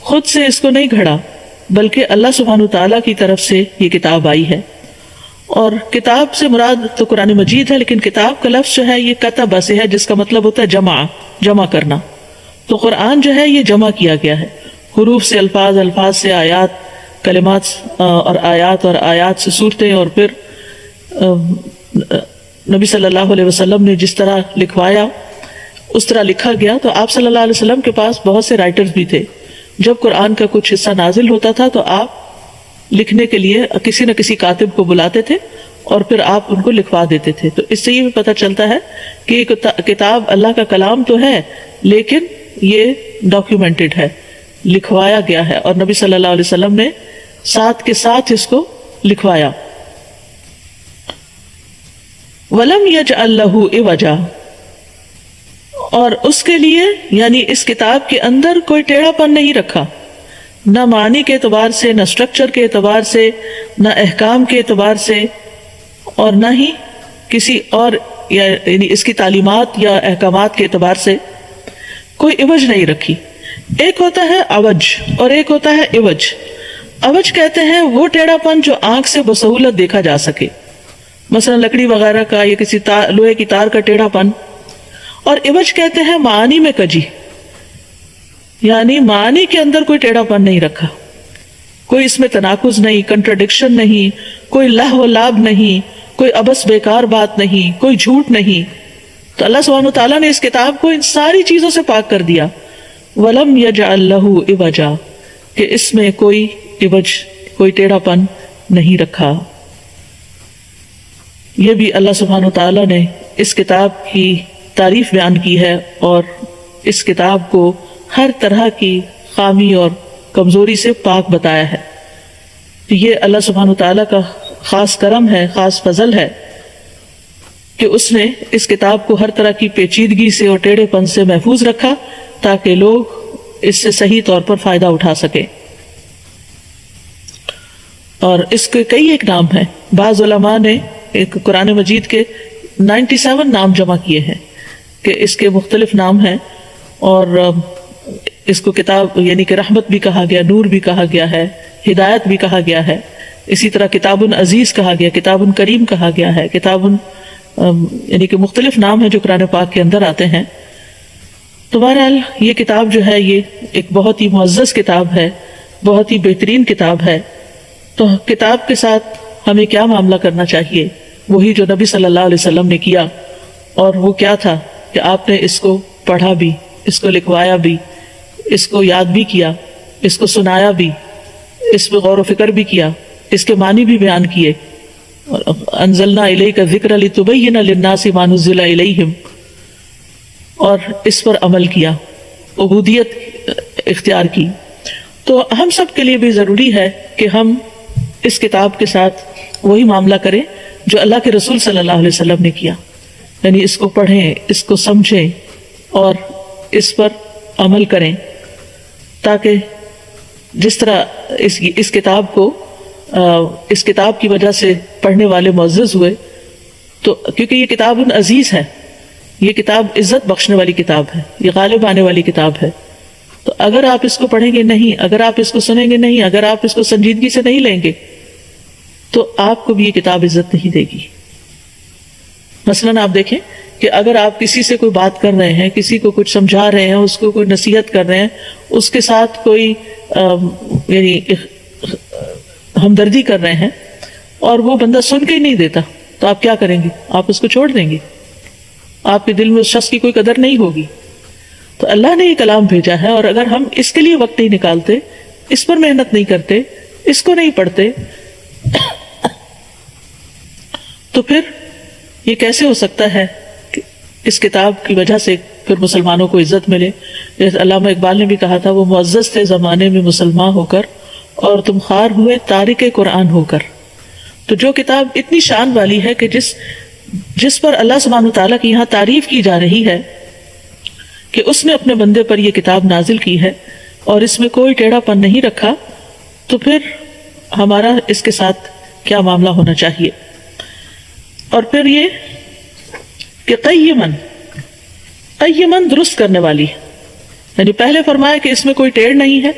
خود سے اس کو نہیں گھڑا، بلکہ اللہ سبحانہ تعالیٰ کی طرف سے یہ کتاب آئی ہے۔ اور کتاب سے مراد تو قرآن مجید ہے، لیکن کتاب کا لفظ جو ہے یہ کتب سے ہے، جس کا مطلب ہوتا ہے جمع کرنا۔ تو قرآن جو ہے یہ جمع کیا گیا ہے، حروف سے الفاظ، الفاظ سے آیات، کلمات اور آیات سے صورتیں، اور پھر نبی صلی اللہ علیہ وسلم نے جس طرح لکھوایا اس طرح لکھا گیا۔ تو آپ صلی اللہ علیہ وسلم کے پاس بہت سے رائٹرز بھی تھے۔ جب قرآن کا کچھ حصہ نازل ہوتا تھا تو آپ لکھنے کے لیے کسی نہ کسی کاتب کو بلاتے تھے اور پھر آپ ان کو لکھوا دیتے تھے۔ تو اس سے یہ بھی پتہ چلتا ہے کہ یہ کتاب اللہ کا کلام تو ہے، لیکن یہ ڈاکیومنٹڈ ہے، لکھوایا گیا ہے، اور نبی صلی اللہ علیہ وسلم نے ساتھ کے ساتھ اس کو لکھوایا۔ وَلَمْ يَجْعَلْ لَهُ عِوَجًا، اور اس کے لیے یعنی اس کتاب کے اندر کوئی ٹیڑھا پن نہیں رکھا، نہ معنی کے اعتبار سے، نہ سٹرکچر کے اعتبار سے، نہ احکام کے اعتبار سے، اور نہ ہی کسی اور یعنی اس کی تعلیمات یا احکامات کے اعتبار سے کوئی عوج نہیں رکھی۔ ایک ہوتا ہے عوج اور ایک ہوتا ہے عوج۔ عوج کہتے ہیں وہ ٹیڑھا پن جو آنکھ سے بسہولت دیکھا جا سکے، مثلا لکڑی وغیرہ کا یا کسی لوہے کی تار کا ٹیڑھا پن۔ اور عوج کہتے ہیں معانی میں کجی، یعنی معنی کے اندر کوئی ٹیڑھا پن نہیں رکھا، کوئی اس میں تناقض نہیں، کنٹراڈکشن نہیں، کوئی لہو و لعب نہیں، کوئی ابس بیکار بات نہیں، کوئی جھوٹ نہیں۔ تو اللہ سبحانہ وتعالیٰ نے اس کتاب کو ان ساری چیزوں سے پاک کر دیا۔ وَلَمْ يَجْعَلْ لَهُ عِوَجًا، کہ اس میں کوئی عوج، کوئی ٹیڑھا پن نہیں رکھا۔ یہ بھی اللہ سبحانہ وتعالیٰ نے اس کتاب کی تعریف بیان کی ہے، اور اس کتاب کو ہر طرح کی خامی اور کمزوری سے پاک بتایا ہے۔ یہ اللہ سبحانہ وتعالیٰ کا خاص کرم ہے، خاص فضل ہے کہ اس نے اس کتاب کو ہر طرح کی پیچیدگی سے اور ٹیڑھے پن سے محفوظ رکھا تاکہ لوگ اس سے صحیح طور پر فائدہ اٹھا سکیں۔ اور اس کے کئی ایک نام ہیں۔ بعض علماء نے ایک قرآن مجید کے 97 نام جمع کیے ہیں کہ اس کے مختلف نام ہیں، اور اس کو کتاب یعنی کہ رحمت بھی کہا گیا، نور بھی کہا گیا ہے، ہدایت بھی کہا گیا ہے، اسی طرح کتاب عزیز کہا گیا، کتاب کریم کہا گیا ہے، کتاب یعنی کہ مختلف نام ہیں جو قرآن پاک کے اندر آتے ہیں۔ تو بہرحال یہ کتاب جو ہے یہ ایک بہت ہی معزز کتاب ہے، بہت ہی بہترین کتاب ہے۔ تو کتاب کے ساتھ ہمیں کیا معاملہ کرنا چاہیے؟ وہی جو نبی صلی اللہ علیہ وسلم نے کیا، اور وہ کیا تھا کہ آپ نے اس کو پڑھا بھی، اس کو لکھوایا بھی، اس کو یاد بھی کیا، اس کو سنایا بھی، اس پہ غور و فکر بھی کیا، اس کے معنی بھی بیان کیے، اور انزلنا الیک الذکر لتبین للناس ما نزل الیہم، اور اس پر عمل کیا، عبودیت اختیار کی۔ تو ہم سب کے لیے بھی ضروری ہے کہ ہم اس کتاب کے ساتھ وہی معاملہ کریں جو اللہ کے رسول صلی اللہ علیہ وسلم نے کیا، یعنی اس کو پڑھیں، اس کو سمجھیں اور اس پر عمل کریں، تاکہ جس طرح اس کتاب کو اس کتاب کی وجہ سے پڑھنے والے معزز ہوئے، تو کیونکہ یہ کتاب عزیز ہے، یہ کتاب عزت بخشنے والی کتاب ہے، یہ غالب آنے والی کتاب ہے۔ تو اگر آپ اس کو پڑھیں گے نہیں، اگر آپ اس کو سنیں گے نہیں، اگر آپ اس کو سنجیدگی سے نہیں لیں گے، تو آپ کو بھی یہ کتاب عزت نہیں دے گی۔ مثلاً آپ دیکھیں کہ اگر آپ کسی سے کوئی بات کر رہے ہیں، کسی کو کچھ سمجھا رہے ہیں، اس کو کوئی نصیحت کر رہے ہیں، اس کے ساتھ کوئی یعنی ہمدردی کر رہے ہیں، اور وہ بندہ سن کے ہی نہیں دیتا، تو آپ کیا کریں گے؟ آپ اس کو چھوڑ دیں گے، آپ کے دل میں اس شخص کی کوئی قدر نہیں ہوگی۔ تو اللہ نے یہ کلام بھیجا ہے، اور اگر ہم اس کے لیے وقت نہیں نکالتے، اس پر محنت نہیں کرتے، اس کو نہیں پڑھتے، تو پھر یہ کیسے ہو سکتا ہے کہ اس کتاب کی وجہ سے پھر مسلمانوں کو عزت ملے؟ جیسے علامہ اقبال نے بھی کہا تھا، وہ معزز تھے زمانے میں مسلمان ہو کر، اور تم خوار ہوئے تارک قرآن ہو کر۔ تو جو کتاب اتنی شان والی ہے کہ جس پر اللہ سبحانہ وتعالیٰ کی یہاں تعریف کی جا رہی ہے کہ اس نے اپنے بندے پر یہ کتاب نازل کی ہے اور اس میں کوئی ٹیڑھا پن نہیں رکھا، تو پھر ہمارا اس کے ساتھ کیا معاملہ ہونا چاہیے۔ اور پھر یہ کہ قیمن درست کرنے والی، یعنی پہلے فرمایا کہ اس میں کوئی ٹیڑھ نہیں ہے،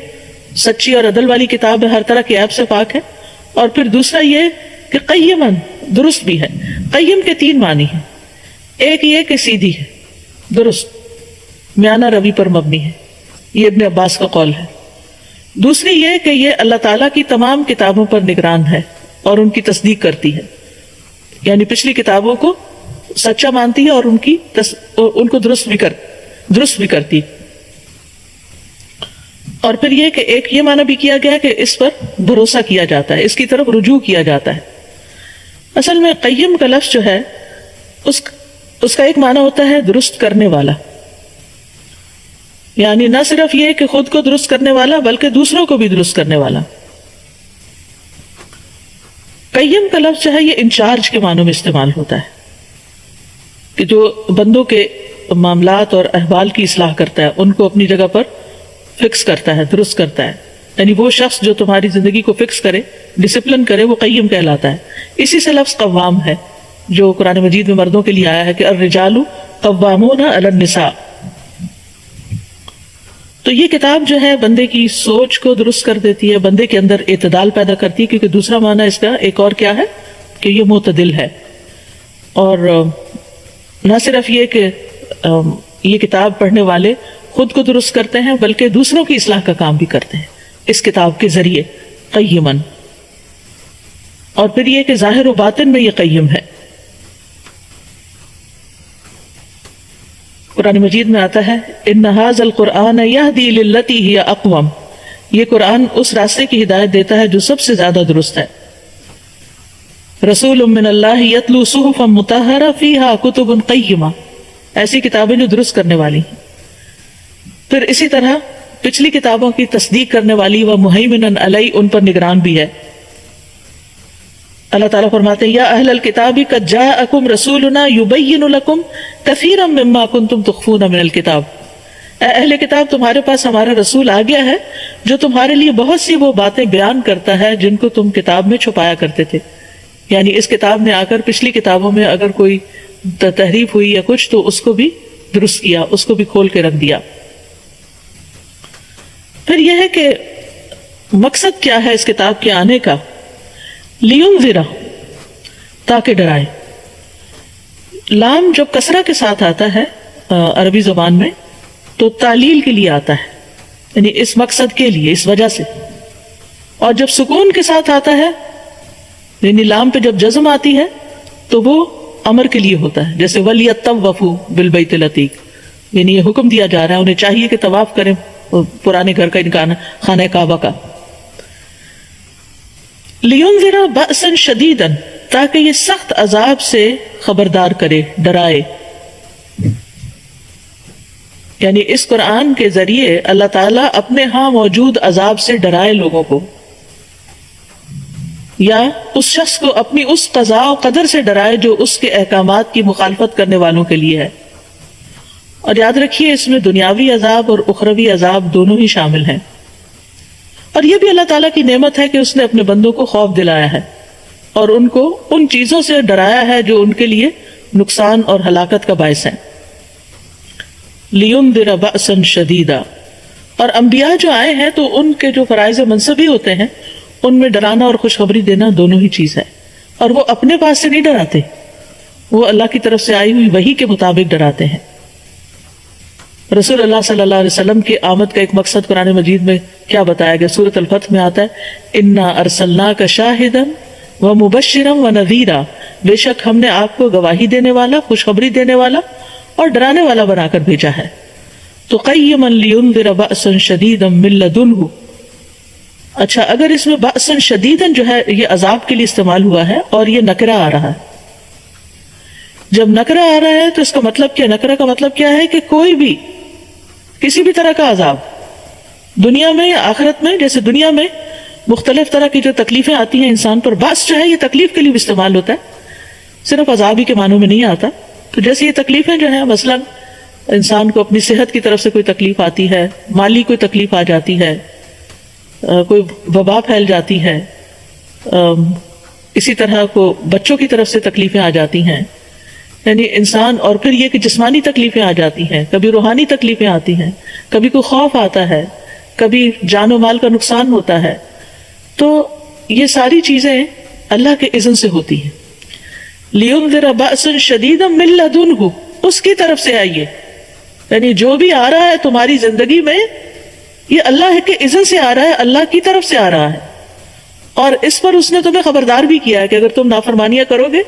سچی اور عدل والی کتاب ہے، ہر طرح کی عیب سے پاک ہے، اور پھر دوسرا یہ کہ قیمن درست بھی ہے۔ قیم کے 3 معنی ہیں، ایک یہ کہ سیدھی ہے، درست، میانہ روی پر مبنی ہے، یہ ابن عباس کا قول ہے۔ دوسری یہ کہ یہ اللہ تعالیٰ کی تمام کتابوں پر نگران ہے اور ان کی تصدیق کرتی ہے، یعنی پچھلی کتابوں کو سچا مانتی ہے اور ان کو درست بھی کرتی۔ اور پھر یہ کہ ایک یہ معنی بھی کیا گیا کہ اس پر بھروسہ کیا جاتا ہے، اس کی طرف رجوع کیا جاتا ہے۔ اصل میں قیم کا لفظ جو ہے اس کا ایک معنی ہوتا ہے درست کرنے والا، یعنی نہ صرف یہ کہ خود کو درست کرنے والا بلکہ دوسروں کو بھی درست کرنے والا۔ قیم کا لفظ جو ہے یہ انچارج کے معنوں میں استعمال ہوتا ہے، کہ جو بندوں کے معاملات اور احوال کی اصلاح کرتا ہے، ان کو اپنی جگہ پر فکس کرتا ہے، درست کرتا ہے، یعنی وہ شخص جو تمہاری زندگی کو فکس کرے، ڈسپلن کرے، وہ قیم کہلاتا ہے۔ اسی سے لفظ قوام ہے جو قرآن مجید میں مردوں کے لیے آیا ہے کہ الرجال قوامون علی النساء۔ تو یہ کتاب جو ہے بندے کی سوچ کو درست کر دیتی ہے، بندے کے اندر اعتدال پیدا کرتی ہے، کیونکہ دوسرا معنی اس کا ایک اور کیا ہے کہ یہ معتدل ہے۔ اور نہ صرف یہ کہ یہ کتاب پڑھنے والے خود کو درست کرتے ہیں بلکہ دوسروں کی اصلاح کا کام بھی کرتے ہیں اس کتاب کے ذریعے، قیمن۔ اور پھر یہ کہ ظاہر و باطن میں یہ قیم ہے۔ قرآن مجید میں آتا ہے ان ھذا القرآن یہدی للتی ہی اقوم، یہ قرآن اس راستے کی ہدایت دیتا ہے جو سب سے زیادہ درست ہے۔ رسول من اللہ یتلو صحفا مطہرہ فیہا کتب قیمہ، ایسی کتابیں جو درست کرنے والی ہیں۔ پھر اسی طرح پچھلی کتابوں کی تصدیق کرنے والی و مہیمنا علی، ان پر نگران بھی ہے۔ اللہ تعالیٰ فرماتے ہیں یا اہل الکتاب قد جاءکم رسولنا یبین لکم کثیرا مما کنتم تخفون من الکتاب، اے اہل کتاب تمہارے پاس ہمارا رسول آ گیا ہے جو تمہارے لیے بہت سی وہ باتیں بیان کرتا ہے جن کو تم کتاب میں چھپایا کرتے تھے، یعنی اس کتاب میں آ کر پچھلی کتابوں میں اگر کوئی تحریف ہوئی یا کچھ تو اس کو بھی درست کیا، اس کو بھی کھول کے رکھ دیا۔ پھر یہ ہے کہ مقصد کیا ہے اس کتاب کے آنے کا، لینذر، تاکہ ڈرائے۔ لام جب کسرہ کے ساتھ آتا ہے عربی زبان میں تو تعلیل کے لیے آتا ہے، یعنی اس مقصد کے لیے، اس وجہ سے۔ اور جب سکون کے ساتھ آتا ہے یعنی لام پہ جب جزم آتی ہے تو وہ امر کے لیے ہوتا ہے، جیسے وَلْيَطَّوَّفُوا بِالْبَيْتِ الْعَتِيقِ، یعنی یہ حکم دیا جا رہا ہے انہیں چاہیے کہ طواف کریں پرانے گھر کا، خانہ کعبہ کا۔ لِيُنذِرَ بَأْسًا شَدِيدًا، تاکہ یہ سخت عذاب سے خبردار کرے، ڈرائے۔ یعنی اس قرآن کے ذریعے اللہ تعالیٰ اپنے ہاں موجود عذاب سے ڈرائے لوگوں کو، یا اس شخص کو اپنی اس قضاء و قدر سے ڈرائے جو اس کے احکامات کی مخالفت کرنے والوں کے لیے ہے۔ اور یاد رکھیے اس میں دنیاوی عذاب اور اخروی عذاب دونوں ہی شامل ہیں۔ اور یہ بھی اللہ تعالیٰ کی نعمت ہے کہ اس نے اپنے بندوں کو خوف دلایا ہے اور ان کو ان چیزوں سے ڈرایا ہے جو ان کے لیے نقصان اور ہلاکت کا باعث ہیں۔ لِيُنذِرَ بَأْسًا شَدِيدًا، اور انبیاء جو آئے ہیں تو ان کے جو فرائض منصبی ہوتے ہیں ان میں ڈرانا اور خوشخبری دینا دونوں ہی چیز ہے، اور وہ اپنے پاس سے نہیں ڈراتے، وہ اللہ کی طرف سے آئی ہوئی وحی کے مطابق ڈراتے ہیں۔ رسول اللہ صلی اللہ علیہ وسلم کی آمد کا ایک مقصد قرآن مجید میں کیا بتایا گیا، سورۃ الفتح میں آتا ہے اِنَّا أَرْسَلْنَاكَ شَاهِدًا وَمُبَشِّرًا وَنَذِيرًا، بے شک ہم نے آپ کو گواہی دینے والا، خوشخبری دینے والا اور ڈرانے والا بنا کر بھیجا ہے۔ تو قیما لینذر بأسا شدیدا من لدنہ، اچھا اگر اس میں بأسا شدیدا جو ہے یہ عذاب کے لیے استعمال ہوا ہے اور یہ نکرہ آ رہا ہے، جب نکرہ آ رہا ہے تو اس کا مطلب کیا، نکرہ کا مطلب کیا ہے کہ کوئی بھی کسی بھی طرح کا عذاب دنیا میں یا آخرت میں، جیسے دنیا میں مختلف طرح کی جو تکلیفیں آتی ہیں انسان پر، بأس جو ہے یہ تکلیف کے لیے بھی استعمال ہوتا ہے، صرف عذاب ہی کے معنوں میں نہیں آتا۔ تو جیسے یہ تکلیفیں جو ہیں مثلا انسان کو اپنی صحت کی طرف سے کوئی تکلیف آتی ہے، مالی کوئی تکلیف آ جاتی ہے، کوئی وبا پھیل جاتی ہے، اسی طرح کو بچوں کی طرف سے تکلیفیں آ جاتی ہیں، یعنی انسان، اور پھر یہ کہ جسمانی تکلیفیں آ جاتی ہیں، کبھی روحانی تکلیفیں آتی ہیں، کبھی کوئی خوف آتا ہے، کبھی جان و مال کا نقصان ہوتا ہے، تو یہ ساری چیزیں اللہ کے اذن سے ہوتی ہیں. لِيُنذِرَ بَأْسًا شَدِيدًا مِّن لَّدُنْهُ، اس کی طرف سے آئیے، یعنی جو بھی آ رہا ہے تمہاری زندگی میں یہ اللہ کے اذن سے آ رہا ہے، اللہ کی طرف سے آ رہا ہے، اور اس پر اس نے تمہیں خبردار بھی کیا ہے کہ اگر تم نافرمانیاں کرو گے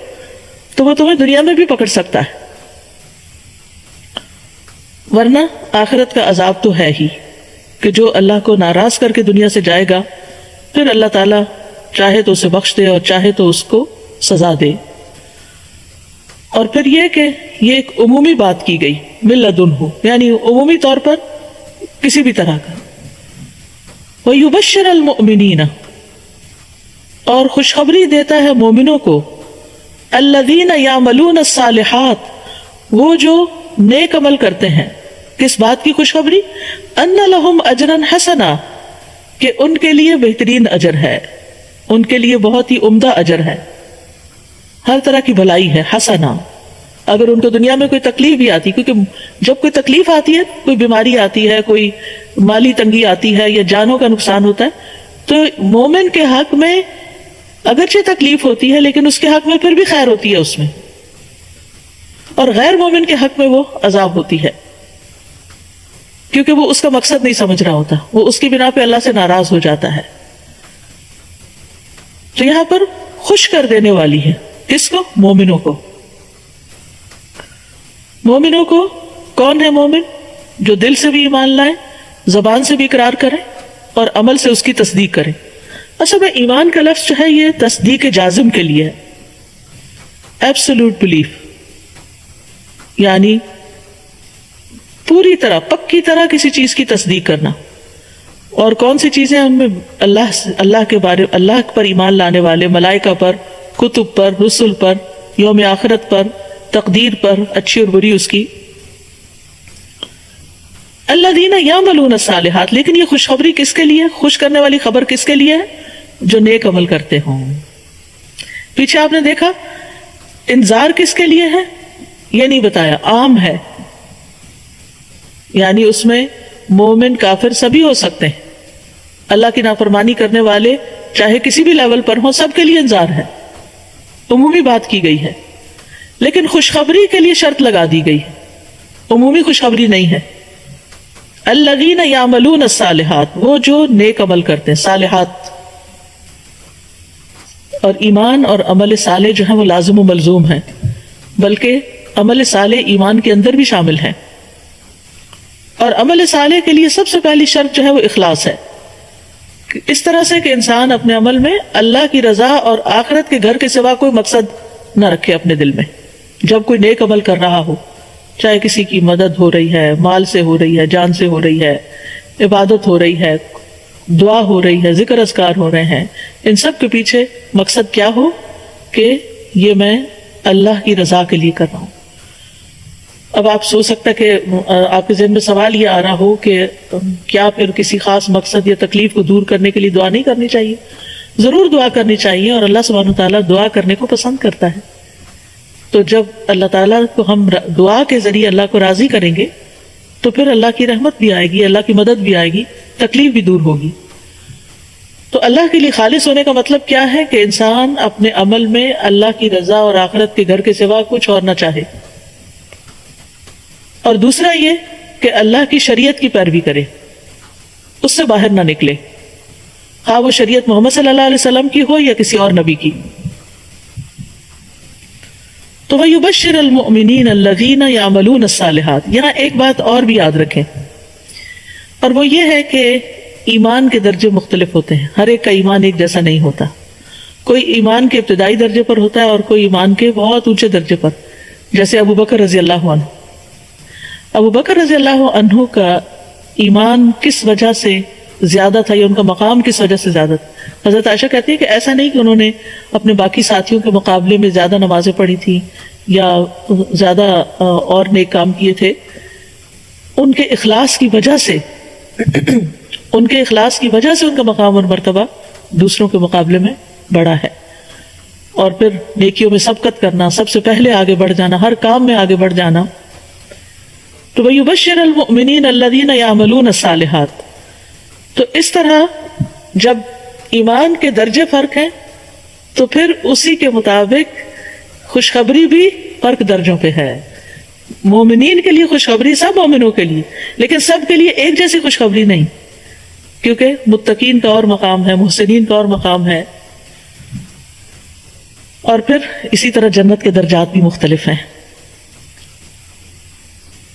تو وہ تمہیں دنیا میں بھی پکڑ سکتا ہے، ورنہ آخرت کا عذاب تو ہے ہی کہ جو اللہ کو ناراض کر کے دنیا سے جائے گا پھر اللہ تعالیٰ چاہے تو اسے بخش دے اور چاہے تو اس کو سزا دے. اور پھر یہ کہ یہ ایک عمومی بات کی گئی مِن لَدُنْهُ، یعنی عمومی طور پر کسی بھی طرح کا. وَيُبَشِّرَ الْمُؤْمِنِينَ، اور خوشخبری دیتا ہے مومنوں کو، الَّذِينَ يَعْمَلُونَ الصَّالِحَاتِ، وہ جو نیک عمل کرتے ہیں. کس بات کی خوشخبری؟ أَنَّ لَهُمْ أَجْرًا حَسَنًا، کہ ان کے لیے بہترین اجر ہے، ان کے لیے بہت ہی عمدہ اجر ہے، ہر طرح کی بھلائی ہے. حسنا، اگر ان کو دنیا میں کوئی تکلیف بھی آتی، کیونکہ جب کوئی تکلیف آتی ہے، کوئی بیماری آتی ہے، کوئی مالی تنگی آتی ہے یا جانوں کا نقصان ہوتا ہے، تو مومن کے حق میں اگرچہ تکلیف ہوتی ہے لیکن اس کے حق میں پھر بھی خیر ہوتی ہے اس میں، اور غیر مومن کے حق میں وہ عذاب ہوتی ہے، کیونکہ وہ اس کا مقصد نہیں سمجھ رہا ہوتا، وہ اس کی بنا پہ اللہ سے ناراض ہو جاتا ہے. تو یہاں پر خوش کر دینے والی ہے، کس کو؟ مومنوں کو. مومنوں کو کون ہے مومن؟ جو دل سے بھی ایمان لائے، زبان سے بھی اقرار کرے اور عمل سے اس کی تصدیق کرے. اصل میں ایمان کا لفظ جو ہے یہ تصدیق جازم کے لیے ہے، ایبسولوٹ بلیف، یعنی پوری طرح پکی طرح کسی چیز کی تصدیق کرنا. اور کون سی چیزیں ان میں؟ اللہ کے بارے، اللہ پر ایمان لانے والے، ملائکہ پر، کتب پر، رسل پر، یوم آخرت پر، تقدیر پر، اچھی اور بری اس کی. الذین یعملون الصالحات، لیکن یہ خوشخبری کس کے لیے؟ خوش کرنے والی خبر کس کے لیے ہے؟ جو نیک عمل کرتے ہوں. پیچھے آپ نے دیکھا انذار کس کے لیے ہے یہ نہیں بتایا، عام ہے، یعنی اس میں مومن کافر سبھی ہو سکتے ہیں، اللہ کی نافرمانی کرنے والے چاہے کسی بھی لیول پر ہوں، سب کے لیے انذار ہے، عمومی بات کی گئی ہے. لیکن خوشخبری کے لیے شرط لگا دی گئی، عمومی خوشخبری نہیں ہے. الذین یعملون الصالحات، وہ جو نیک عمل کرتے ہیں، صالحات. اور ایمان اور عمل صالح جو ہے وہ لازم و ملزوم ہے، بلکہ عمل صالح ایمان کے اندر بھی شامل ہے. اور عمل صالح کے لیے سب سے پہلی شرط جو ہے وہ اخلاص ہے، اس طرح سے کہ انسان اپنے عمل میں اللہ کی رضا اور آخرت کے گھر کے سوا کوئی مقصد نہ رکھے اپنے دل میں. جب کوئی نیک عمل کر رہا ہو، چاہے کسی کی مدد ہو رہی ہے، مال سے ہو رہی ہے، جان سے ہو رہی ہے، عبادت ہو رہی ہے، دعا ہو رہی ہے، ذکر اذکار ہو رہے ہیں، ان سب کے پیچھے مقصد کیا ہو کہ یہ میں اللہ کی رضا کے لیے کر رہا ہوں. اب آپ سوچ سکتا کہ آپ کے ذہن میں سوال یہ آ رہا ہو کہ کیا پھر کسی خاص مقصد یا تکلیف کو دور کرنے کے لیے دعا نہیں کرنی چاہیے؟ ضرور دعا کرنی چاہیے، اور اللہ سبحانہ وتعالیٰ دعا کرنے کو پسند کرتا ہے. تو جب اللہ تعالیٰ کو ہم دعا کے ذریعے اللہ کو راضی کریں گے تو پھر اللہ کی رحمت بھی آئے گی، اللہ کی مدد بھی آئے گی، تکلیف بھی دور ہوگی. تو اللہ کے لیے خالص ہونے کا مطلب کیا ہے کہ انسان اپنے عمل میں اللہ کی رضا اور آخرت کے گھر کے سوا کچھ اور نہ چاہے. اور دوسرا یہ کہ اللہ کی شریعت کی پیروی کرے، اس سے باہر نہ نکلے، خواہ وہ شریعت محمد صلی اللہ علیہ وسلم کی ہو یا کسی اور نبی کی. تو وَيُبَشِّرَ الْمُؤْمِنِينَ الَّذِينَ يَعْمَلُونَ الصَّالِحَاتِ. یہاں ایک بات اور بھی یاد رکھیں، اور وہ یہ ہے کہ ایمان کے درجے مختلف ہوتے ہیں، ہر ایک کا ایمان ایک جیسا نہیں ہوتا. کوئی ایمان کے ابتدائی درجے پر ہوتا ہے اور کوئی ایمان کے بہت اونچے درجے پر. جیسے ابو بکر رضی اللہ عنہ، ابو بکر رضی اللہ عنہ کا ایمان کس وجہ سے زیادہ تھا یا ان کا مقام کس وجہ سے زیادہ تھا؟ حضرت عائشہ کہتی ہے کہ ایسا نہیں کہ انہوں نے اپنے باقی ساتھیوں کے مقابلے میں زیادہ نمازیں پڑھی تھی یا زیادہ اور نیک کام کیے تھے، ان کے اخلاص کی وجہ سے ان کے اخلاص کی وجہ سے ان کا مقام اور مرتبہ دوسروں کے مقابلے میں بڑا ہے. اور پھر نیکیوں میں سبقت کرنا، سب سے پہلے آگے بڑھ جانا، ہر کام میں آگے بڑھ جانا. تو وَيُبَشِّرَ الْمُؤْمِنِينَ الَّذِينَ يَعْمَلُونَ الصَّالِحَاتِ. تو اس طرح جب ایمان کے درجے فرق ہیں تو پھر اسی کے مطابق خوشخبری بھی فرق درجوں پہ ہے. مومنین کے لیے خوشخبری سب مومنوں کے لیے، لیکن سب کے لیے ایک جیسی خوشخبری نہیں، کیونکہ متقین کا اور مقام ہے، محسنین کا اور مقام ہے. اور پھر اسی طرح جنت کے درجات بھی مختلف ہیں.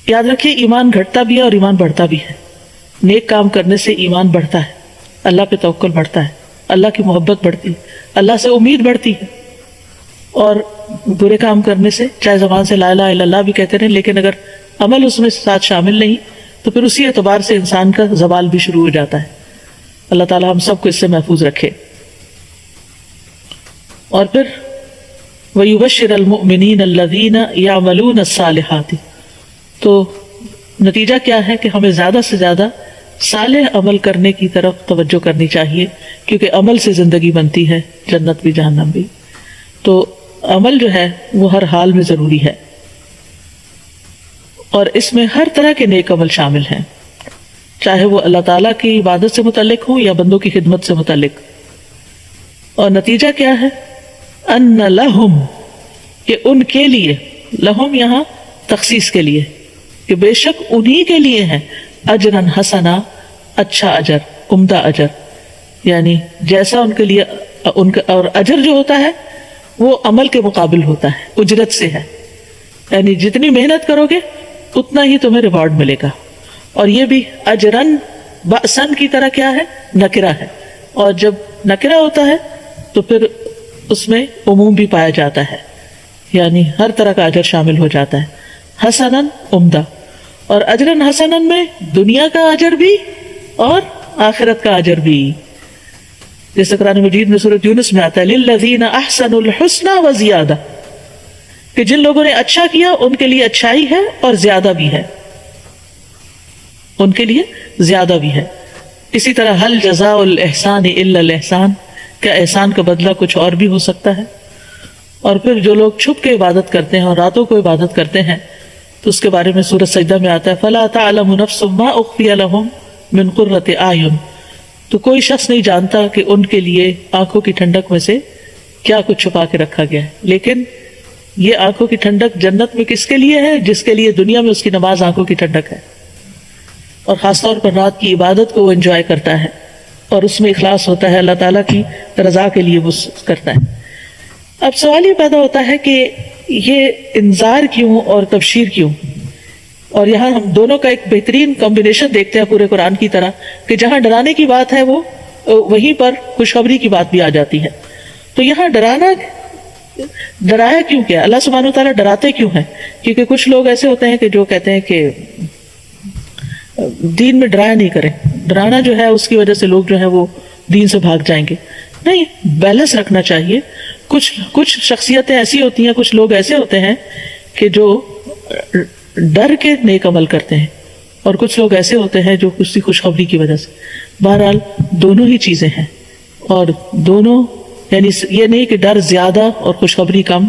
یاد رکھیے ایمان گھٹتا بھی ہے اور ایمان بڑھتا بھی ہے. نیک کام کرنے سے ایمان بڑھتا ہے، اللہ پہ توکل بڑھتا ہے، اللہ کی محبت بڑھتی ہے، اللہ سے امید بڑھتی ہے. اور برے کام کرنے سے چاہے زبان سے لا الہ الا اللہ بھی کہتے رہیں لیکن اگر عمل اس میں ساتھ شامل نہیں تو پھر اسی اعتبار سے انسان کا زوال بھی شروع ہو جاتا ہے. اللہ تعالی ہم سب کو اس سے محفوظ رکھے. اور پھر وَيُبَشِّرَ الْمُؤْمِنِينَ الَّذِينَ يَعْمَلُونَ الصَّالِحَاتِ. تو نتیجہ کیا ہے کہ ہمیں زیادہ سے زیادہ صالح عمل کرنے کی طرف توجہ کرنی چاہیے، کیونکہ عمل سے زندگی بنتی ہے، جنت بھی جہنم بھی. تو عمل جو ہے وہ ہر حال میں ضروری ہے، اور اس میں ہر طرح کے نیک عمل شامل ہیں، چاہے وہ اللہ تعالیٰ کی عبادت سے متعلق ہوں یا بندوں کی خدمت سے متعلق. اور نتیجہ کیا ہے؟ ان لہم، کہ ان کے لیے، لہم یہاں تخصیص کے لیے، کہ بے شک انہی کے لیے ہے، اجرن حسنا، اچھا اجر، عمدہ اجر. یعنی جیسا ان کے لیے ان کا، اور اجر جو ہوتا ہے وہ عمل کے مقابل ہوتا ہے، اجرت سے ہے. یعنی جتنی محنت کرو گے اتنا ہی تمہیں ریوارڈ ملے گا. اور یہ بھی اجرن بأسن کی طرح کیا ہے؟ نکرہ ہے. اور جب نکرہ ہوتا ہے تو پھر اس میں عموم بھی پایا جاتا ہے، یعنی ہر طرح کا اجر شامل ہو جاتا ہے. حسنن، عمدہ. اور اجرن حسنن میں دنیا کا اجر بھی اور آخرت کا اجر بھی. جیسے قرآن مجید میں سورۃ یونس میں آتا ہے للذین احسنوا الحسنى وزیادہ، کہ جن لوگوں نے اچھا کیا ان کے لیے اچھائی ہے اور زیادہ بھی ہے، ان کے لیے زیادہ بھی ہے. اسی طرح هل جزاء الاحسان الا الاحسان، کیا احسان کا بدلہ کچھ اور بھی ہو سکتا ہے؟ اور پھر جو لوگ چھپ کے عبادت کرتے ہیں اور راتوں کو عبادت کرتے ہیں تو اس کے بارے میں سورۃ سجدہ میں آتا ہے فلا تعلم نفس ما اخفی لهم من قرۃ اعین. تو کوئی شخص نہیں جانتا کہ ان کے لیے آنکھوں کی ٹھنڈک میں سے کیا کچھ چھپا کے رکھا گیا ہے. لیکن یہ آنکھوں کی ٹھنڈک جنت میں کس کے لیے ہے؟ جس کے لیے دنیا میں اس کی نماز آنکھوں کی ٹھنڈک ہے، اور خاص طور پر رات کی عبادت کو وہ انجوائے کرتا ہے اور اس میں اخلاص ہوتا ہے، اللہ تعالیٰ کی رضا کے لیے وہ کرتا ہے. اب سوال یہ پیدا ہوتا ہے کہ یہ انذار کیوں اور تبشیر کیوں؟ اور یہاں ہم دونوں کا ایک بہترین کمبینیشن دیکھتے ہیں پورے قرآن کی طرح، کہ جہاں ڈرانے کی بات ہے وہ وہیں پر خوشخبری کی بات بھی آ جاتی ہے. تو یہاں ڈرایا کیوں کیا؟ اللہ سبحانہ وتعالیٰ ڈراتے کیوں ہیں؟ کیونکہ کچھ لوگ ایسے ہوتے ہیں کہ جو کہتے ہیں کہ دین میں ڈرایا نہیں کریں، ڈرانا جو ہے اس کی وجہ سے لوگ جو ہے وہ دین سے بھاگ جائیں گے. نہیں، بیلنس رکھنا چاہیے. کچھ شخصیتیں ایسی ہوتی ہیں، کچھ لوگ ایسے ہوتے ہیں کہ جو ڈر کے نیک عمل کرتے ہیں، اور کچھ لوگ ایسے ہوتے ہیں جو کسی خوشخبری کی وجہ سے. بہرحال دونوں ہی چیزیں ہیں، اور دونوں، یعنی یہ نہیں کہ ڈر زیادہ اور خوشخبری کم.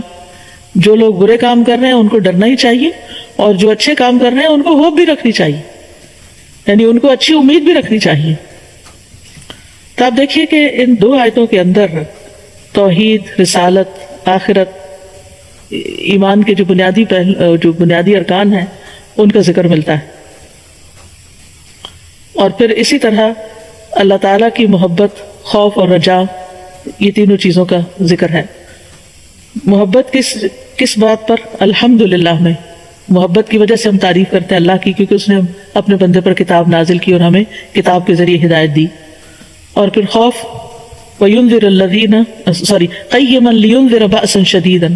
جو لوگ برے کام کر رہے ہیں ان کو ڈرنا ہی چاہیے، اور جو اچھے کام کر رہے ہیں ان کو ہوپ بھی رکھنی چاہیے، یعنی ان کو اچھی امید بھی رکھنی چاہیے. تو آپ دیکھیے کہ ان دو آیتوں کے اندر توحید، رسالت، آخرت، ایمان کے جو بنیادی ارکان ہیں ان کا ذکر ملتا ہے. اور پھر اسی طرح اللہ تعالیٰ کی محبت، خوف اور رجا، یہ تینوں چیزوں کا ذکر ہے. محبت کس بات پر؟ الحمدللہ میں محبت کی وجہ سے ہم تعریف کرتے ہیں اللہ کی، کیونکہ اس نے اپنے بندے پر کتاب نازل کی اور ہمیں کتاب کے ذریعے ہدایت دی. اور پھر خوف وَيُنذِرَ الَّذِينَ قَيِّمًا لِيُنذِرَ بَأْسًا شَدِيدًا،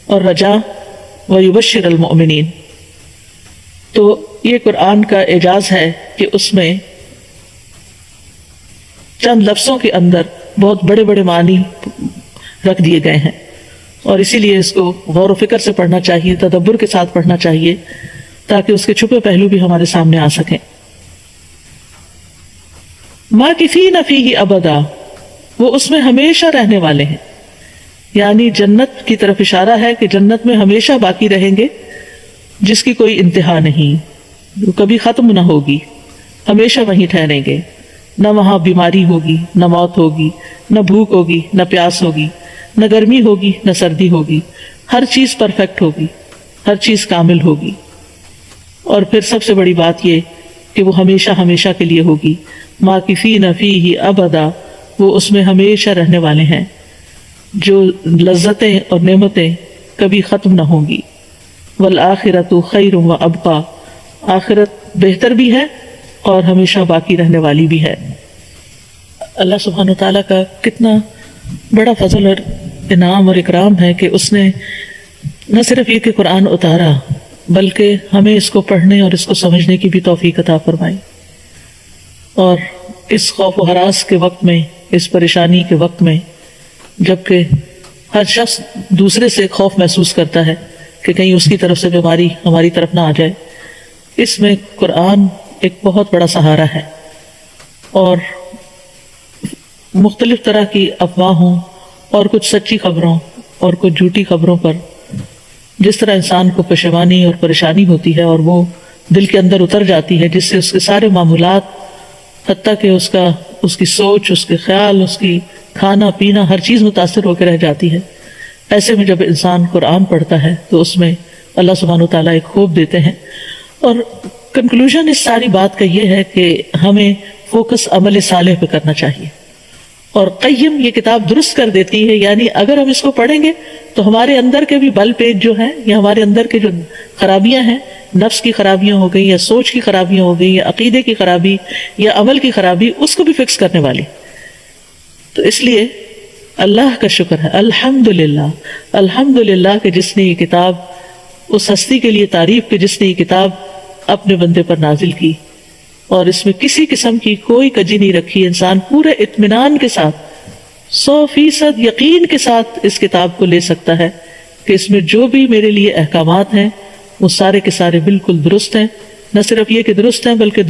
اور رجا وَيُبَشِّرَ الْمُؤْمِنِينَ. تو یہ قرآن کا اعجاز ہے کہ اس میں چند لفظوں کے اندر بہت بڑے بڑے معنی رکھ دیے گئے ہیں، اور اسی لیے اس کو غور و فکر سے پڑھنا چاہیے، تدبر کے ساتھ پڑھنا چاہیے. تاکہ اس کے چھپے پہلو بھی ہمارے سامنے آ سکیں. ماکثین فیہ ابدا، وہ اس میں ہمیشہ رہنے والے ہیں، یعنی جنت کی طرف اشارہ ہے کہ جنت میں ہمیشہ باقی رہیں گے، جس کی کوئی انتہا نہیں، وہ کبھی ختم نہ ہوگی، ہمیشہ وہیں ٹھہریں گے. نہ وہاں بیماری ہوگی، نہ موت ہوگی، نہ بھوک ہوگی، نہ پیاس ہوگی، نہ گرمی ہوگی، نہ سردی ہوگی. ہر چیز پرفیکٹ ہوگی، ہر چیز کامل ہوگی. اور پھر سب سے بڑی بات یہ کہ وہ ہمیشہ ہمیشہ کے لیے ہوگی. ماکثین فیہ ابدا، وہ اس میں ہمیشہ رہنے والے ہیں، جو لذتیں اور نعمتیں کبھی ختم نہ ہوں گی. والآخرۃ خیر و ابقی، آخرت بہتر بھی ہے اور ہمیشہ باقی رہنے والی بھی ہے. اللہ سبحانہ وتعالیٰ کا کتنا بڑا فضل اور انعام اور اکرام ہے کہ اس نے نہ صرف یہ کہ قرآن اتارا، بلکہ ہمیں اس کو پڑھنے اور اس کو سمجھنے کی بھی توفیق عطا فرمائی. اور اس خوف و ہراس کے وقت میں، اس پریشانی کے وقت میں، جبکہ ہر شخص دوسرے سے خوف محسوس کرتا ہے کہ کہیں اس کی طرف سے بیماری ہماری طرف نہ آ جائے، اس میں قرآن ایک بہت بڑا سہارا ہے. اور مختلف طرح کی افواہوں اور کچھ سچی خبروں اور کچھ جھوٹی خبروں پر جس طرح انسان کو پشیمانی اور پریشانی ہوتی ہے اور وہ دل کے اندر اتر جاتی ہے، جس سے اس کے سارے معمولات، حتیٰ کہ اس کی سوچ، اس کے خیال، اس کی کھانا پینا، ہر چیز متاثر ہو کے رہ جاتی ہے. ایسے میں جب انسان قرآن پڑھتا ہے تو اس میں اللہ سبحانہ وتعالیٰ ایک خوف دیتے ہیں. اور کنکلوژن اس ساری بات کا یہ ہے کہ ہمیں فوکس عمل صالح پہ کرنا چاہیے. اور قیم یہ کتاب درست کر دیتی ہے، یعنی اگر ہم اس کو پڑھیں گے تو ہمارے اندر کے بھی بل پیج جو ہیں، یا ہمارے اندر کے جو خرابیاں ہیں، نفس کی خرابیاں ہو گئی، یا سوچ کی خرابیاں ہو گئی، یا عقیدے کی خرابی، یا عمل کی خرابی، اس کو بھی فکس کرنے والی. تو اس لیے اللہ کا شکر ہے، الحمدللہ کہ جس نے یہ کتاب، اس ہستی کے لیے تعریف کہ جس نے یہ کتاب اپنے بندے پر نازل کی، اور اس میں کسی قسم کی کوئی کجی نہیں رکھی. انسان پورے اطمینان کے ساتھ، 100% یقین کے ساتھ اس کتاب کو لے سکتا ہے کہ اس میں جو بھی میرے لیے احکامات ہیں وہ سارے کے سارے بالکل درست ہیں. نہ صرف یہ کہ درست ہیں بلکہ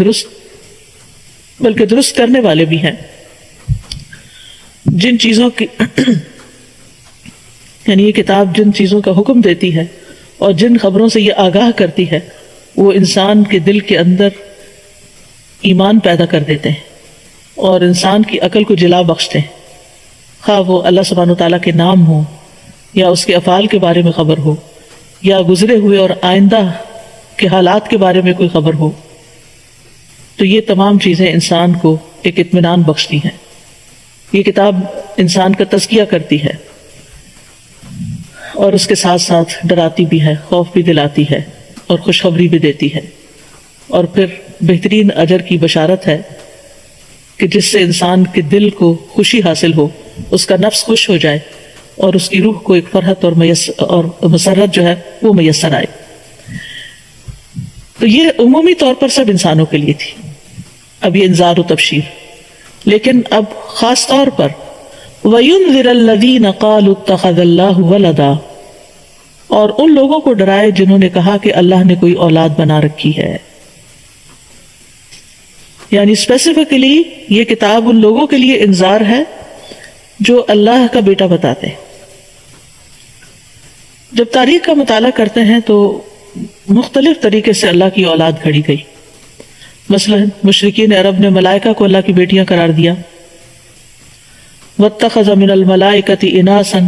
درست کرنے والے بھی ہیں. جن چیزوں کی یعنی یہ کتاب جن چیزوں کا حکم دیتی ہے اور جن خبروں سے یہ آگاہ کرتی ہے، وہ انسان کے دل کے اندر ایمان پیدا کر دیتے ہیں اور انسان کی عقل کو جلا بخشتے ہیں. خواہ وہ اللہ سبحانہ وتعالیٰ کے نام ہو، یا اس کے افعال کے بارے میں خبر ہو، یا گزرے ہوئے اور آئندہ کے حالات کے بارے میں کوئی خبر ہو، تو یہ تمام چیزیں انسان کو ایک اطمینان بخشتی ہیں. یہ کتاب انسان کا تزکیہ کرتی ہے اور اس کے ساتھ ساتھ ڈراتی بھی ہے، خوف بھی دلاتی ہے اور خوشخبری بھی دیتی ہے. اور پھر بہترین اجر کی بشارت ہے کہ جس سے انسان کے دل کو خوشی حاصل ہو، اس کا نفس خوش ہو جائے اور اس کی روح کو ایک فرحت اور مسرت جو ہے وہ میسر آئے. تو یہ عمومی طور پر سب انسانوں کے لیے تھی، اب یہ انذار و تبشیر. لیکن اب خاص طور پر وَيُنذِرَ الَّذِينَ قَالُوا اتَّخَذَ اللَّهُ وَلَدًا، اور ان لوگوں کو ڈرائے جنہوں نے کہا کہ اللہ نے کوئی اولاد بنا رکھی ہے. یعنی اسپیسیفکلی یہ کتاب ان لوگوں کے لیے انذار ہے جو اللہ کا بیٹا بتاتے ہیں. جب تاریخ کا مطالعہ کرتے ہیں تو مختلف طریقے سے اللہ کی اولاد گھڑی گئی. مثلا مشرکین عرب نے ملائکہ کو اللہ کی بیٹیاں قرار دیا. وَاتَّخَذَ مِنَ الْمَلَائِكَةِ إِنَاثًا